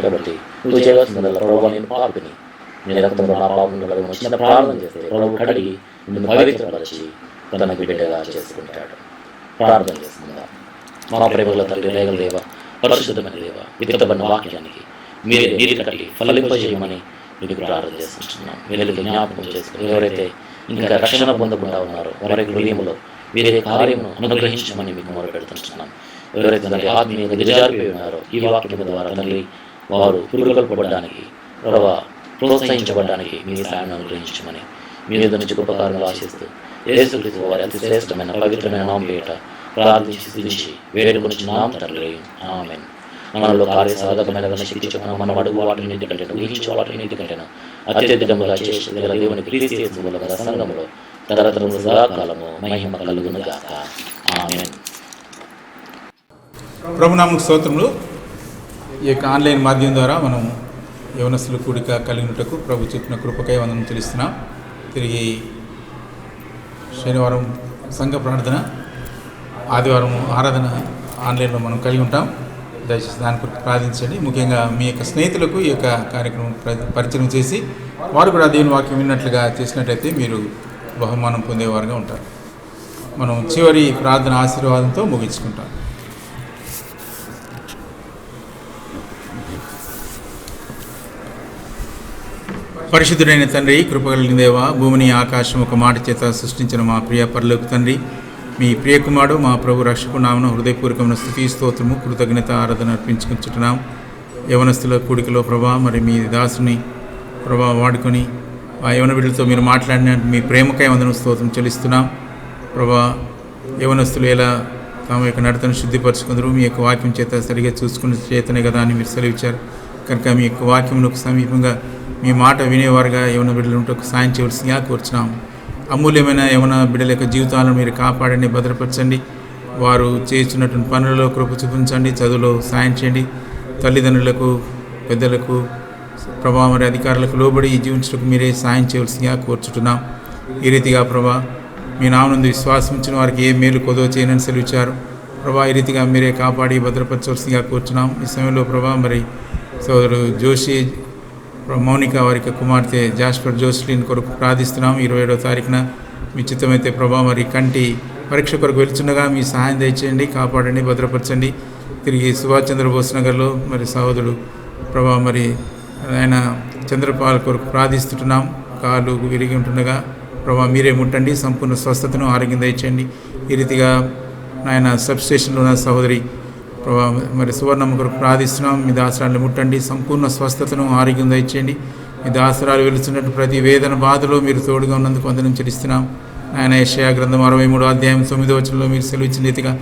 కాబట్టి నువ్వు చేయవలసిందల్లా, ప్రభు నేను పాపిని, నేను రక్తంలో నా పాపం కలుగును చిన్న ప్రార్థన చేస్తే ప్రభు కడిగి నిన్ను పవిత్రపరిచి తనకు బిడ్డగా చేసుకుంటాడు. ప్రార్థన చేస్తుందా? మా ప్రేమల తండ్రి, రేగల దేవ, పరిశుద్ధమైన దేవ, విత్తబడిన వాక్యానికి మీరే నీరు కట్టి ఫలింపజేయమని మీకు ప్రార్థన చేస్తున్నాం. మీరు జ్ఞాపకం చేసుకుని ఎవరైతే ఇంకా రక్షణ పొందకుండా ఉన్నారో వారి హృదయంలో మీరే కార్యమును అనుగ్రహించమని మీకు మొరపెడుతున్నాం. ఎవరైతే తండ్రి ఆత్మీయంగా దిగజారిపోయి ఉన్నారో ఈ వాక్యం ద్వారా తండ్రి వారు పురుగొల్పబడడానికి, ప్రోత్సహించబడడానికి మీ సాయాన్ని అనుగ్రహించమని మీ మీద నుంచి గొప్ప కార్యాలు ఆశిస్తూ యేసుక్రీస్తు వారి అతి శ్రేష్టమైన పవిత్రమైన నామం పేరిట ప్రార్థించి స్తుతించి వేడుకొనుచున్నాం తండ్రి. ఆమేన్. మనలో కార్య సాధకమైన శక్తి చొప్పున మనం అడుగు వాటిని కంటేను, ఊహించే వాటిని కంటేను అత్యధికముగా చేసి దేవుని క్రీస్తు యేసు మూలముగా సంఘములో తరతరములు సదాకాలము మహిమ కలుగును గాక. ఆమేన్. ప్రభునామకు స్తోత్రములు. ఈ యొక్క ఆన్లైన్ మాధ్యమం ద్వారా మనం యవనస్తుల కూడిక కలిగినట్టుకు ప్రభు చెప్పిన కృపకై వందనం తెలుస్తున్నాం. తిరిగి శనివారం సంఘ ప్రార్థన, ఆదివారం ఆరాధన ఆన్లైన్లో మనం కలిగి ఉంటాం. దయచేసి దాని కొరకు ప్రార్థించండి. ముఖ్యంగా మీ యొక్క స్నేహితులకు ఈ యొక్క కార్యక్రమం పరిచయం చేసి వారు కూడా దేవుని వాక్యం విన్నట్లుగా చేసినట్టయితే మీరు బహుమానం పొందేవారుగా ఉంటారు. మనం చివరి ప్రార్థన ఆశీర్వాదంతో ముగించుకుంటాం. పరిశుద్ధుడైన తండ్రి, కృపగలిగిన దేవ, భూమిని ఆకాశం ఒక మాట చేత సృష్టించిన మా ప్రియ పరలోక తండ్రి, మీ ప్రియకుమారుడు మా ప్రభు రక్షకునామను హృదయపూర్వకమైన స్తుతి స్తోత్రము కృతజ్ఞత ఆరాధన అర్పించుకుంటున్నాం. యవనస్తుల కూడికలో ప్రభా మరి మీ దాసుని ప్రభా వాడుకొని ఆ యవన బిడ్డలతో మీరు మాట్లాడిన మీ ప్రేమకై వందనం స్తోత్రం చెల్లిస్తున్నాం. ప్రభా యవనస్తులు ఎలా తమ యొక్క నడతను శుద్ధిపరచుకుందరు మీ యొక్క వాక్యం చేత సరిగా చూసుకుని చేతనే కదా అని మీరు సెలవిచ్చారు. కనుక మీ యొక్క వాక్యములకు సమీపంగా మీ మాట వినేవారుగా యవన బిడ్డలు ఉంటూ సాయం చేయవలసిందిగా కోరుచున్నాం. అమూల్యమైన యవన బిడ్డల యొక్క జీవితాలను మీరు కాపాడండి, భద్రపరచండి. వారు చేస్తున్నటువంటి పనులలో కృప చూపించండి, చదువులో సాయం చేయండి. తల్లిదండ్రులకు, పెద్దలకు, ప్రభా మరి అధికారులకు లోబడి జీవించడానికి మీరే సాయం చేయవలసిందిగా కోరుచుతున్నాం. ఈ రీతిగా ప్రభా మీ నామనందు విశ్వాసం ఇచ్చిన వారికి ఏ మేలు కొదవ చేయనని సెలవిచ్చారు. ప్రభా ఈ రీతిగా మీరే కాపాడి భద్రపరచవలసిందిగా కోరుచున్నాం. ఈ సమయంలో ప్రభా మరి సోదరుడు జోషి మౌనిక వారికి కుమార్తె జాస్పర్ జోస్లిన్ కొరకు ప్రార్థిస్తున్నాం. 27వ తారీఖున మీ చిత్తమైతే ప్రభా మరి కంటి పరీక్ష కొరకు వెళ్తుండగా మీ సహాయం దయచేయండి, కాపాడండి, భద్రపరచండి. తిరిగి సుభాష్ చంద్రబోస్ నగర్లో మరి సహోదరుడు ప్రభా మరి ఆయన చంద్రపాల్ కొరకు ప్రార్థిస్తున్నాం. కాలు విరిగి ఉంటుండగా ప్రభా మీరే ముట్టండి, సంపూర్ణ స్వస్థతను ఆరోగ్యం దయచేయండి. ఈ రీతిగా ఆయన సబ్ స్టేషన్లో ఉన్న సహోదరి ప్రభా మరి సువర్ణమ్మ కొరకు ప్రార్థిస్తున్నాం. మీ దాసరాలను ముట్టండి, సంపూర్ణ స్వస్థతను ఆరోగ్యం దయచేయండి. మీ దాసరాలు వెళుతున్నట్టు ప్రతి వేదన బాధలో మీరు తోడుగా ఉన్నందుకు వందనం చెల్లిస్తున్నాం. ఆయన యెషయా గ్రంథం 63వ అధ్యాయం 9వ వచనంలో మీరు సెలవిచ్చిన రీతిగా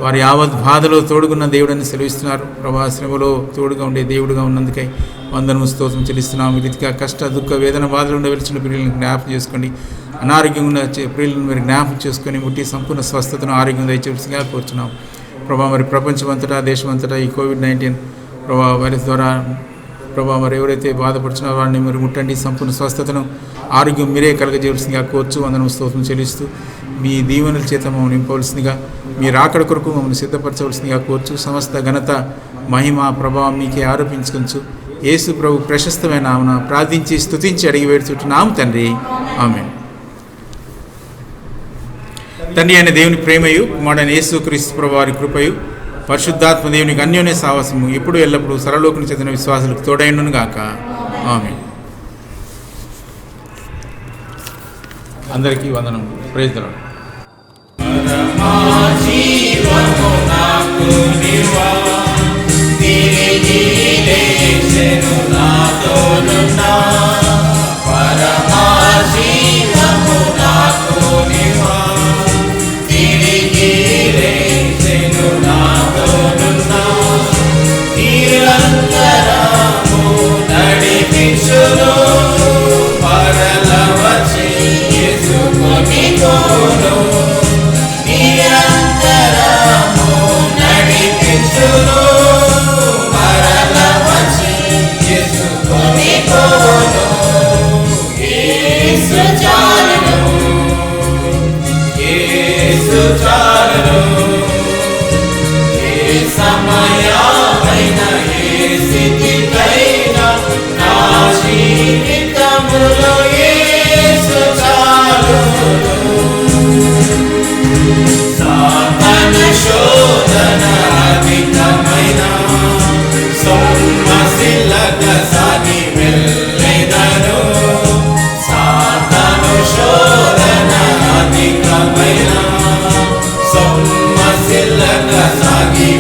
వారి యావత్ బాధలో తోడుగున్న దేవుడని సెలవిస్తున్నారు. ప్రభా శ్రమలో తోడుగా ఉండే దేవుడుగా ఉన్నందుకై వందనము స్తోత్రం చెల్లిస్తున్నాం. ఈ రీతిగా కష్ట దుఃఖ వేదన బాధలు ఉండే వెలిచిన ప్రియులను జ్ఞాపకం చేసుకోండి. అనారోగ్యంగా ఉన్న ప్రియులను మీరు జ్ఞాపకం చేసుకొని ముట్టి సంపూర్ణ స్వస్థతను ఆరోగ్యం దయచేసిగా కోరుచున్నాం. ప్రభా మరి ప్రపంచమంతటా దేశమంతటా ఈ కోవిడ్-19 ప్రభా వైరస్ ద్వారా ప్రభా మరి ఎవరైతే బాధపడుతున్నారో వారిని మీరు ముట్టండి, సంపూర్ణ స్వస్థతను ఆరోగ్యం మీరే కలగజేయవలసిందిగా కోర్చు వందనం స్తోత్రం చెల్లిస్తూ మీ దీవెనల చేత మమ్మల్ని నింపవలసిందిగా, మీ రాకడ కొరకు మమ్మల్ని సిద్ధపరచవలసిందిగా కోర్చు. సమస్త ఘనత, మహిమ, ప్రభావం మీకే ఆరోపించుకొంచు యేసు ప్రభు ప్రశస్తమైన నామమున ప్రార్థించి స్తుతించి అడిగి వేడుచుంటున్నాము తండ్రి. ఆమేన్. తండ్రి అయిన దేవుని ప్రేమయు కుమారుడైన యేసు క్రీస్తు ప్రభు వారి కృపయు పరిశుద్ధాత్మ దేవునికి అన్యోన్య సావాసము ఇప్పుడు ఎల్లప్పుడూ సర్వలోకమున చెందిన విశ్వాసులకు తోడైండును గాక. ఆమేన్. అందరికీ వందనం. Praise the lord. జీవము నాకు నివా తిరిగి లేచెను నాతోనున్నా పరమా జీవము నాకు నివా తిరిగి లేచెను నాతోనున్నా నిరంతరము నడిపించును పరలవచి యేసుకొని కోను నిరంతరము నడిపించును పరలవచి యేసుకొని కోను యేసు చాలును యేసు చాలును ఏ సమయమైన ఏ స్థితికైనా నా జీవితములో యేసు చాలును సాతాను శోధన అధికమైన సొమ్మసిల్లక సాగి వెళ్ళెదను సాతాను శోధన అధికమైన సొమ్మసిల్లక సాగి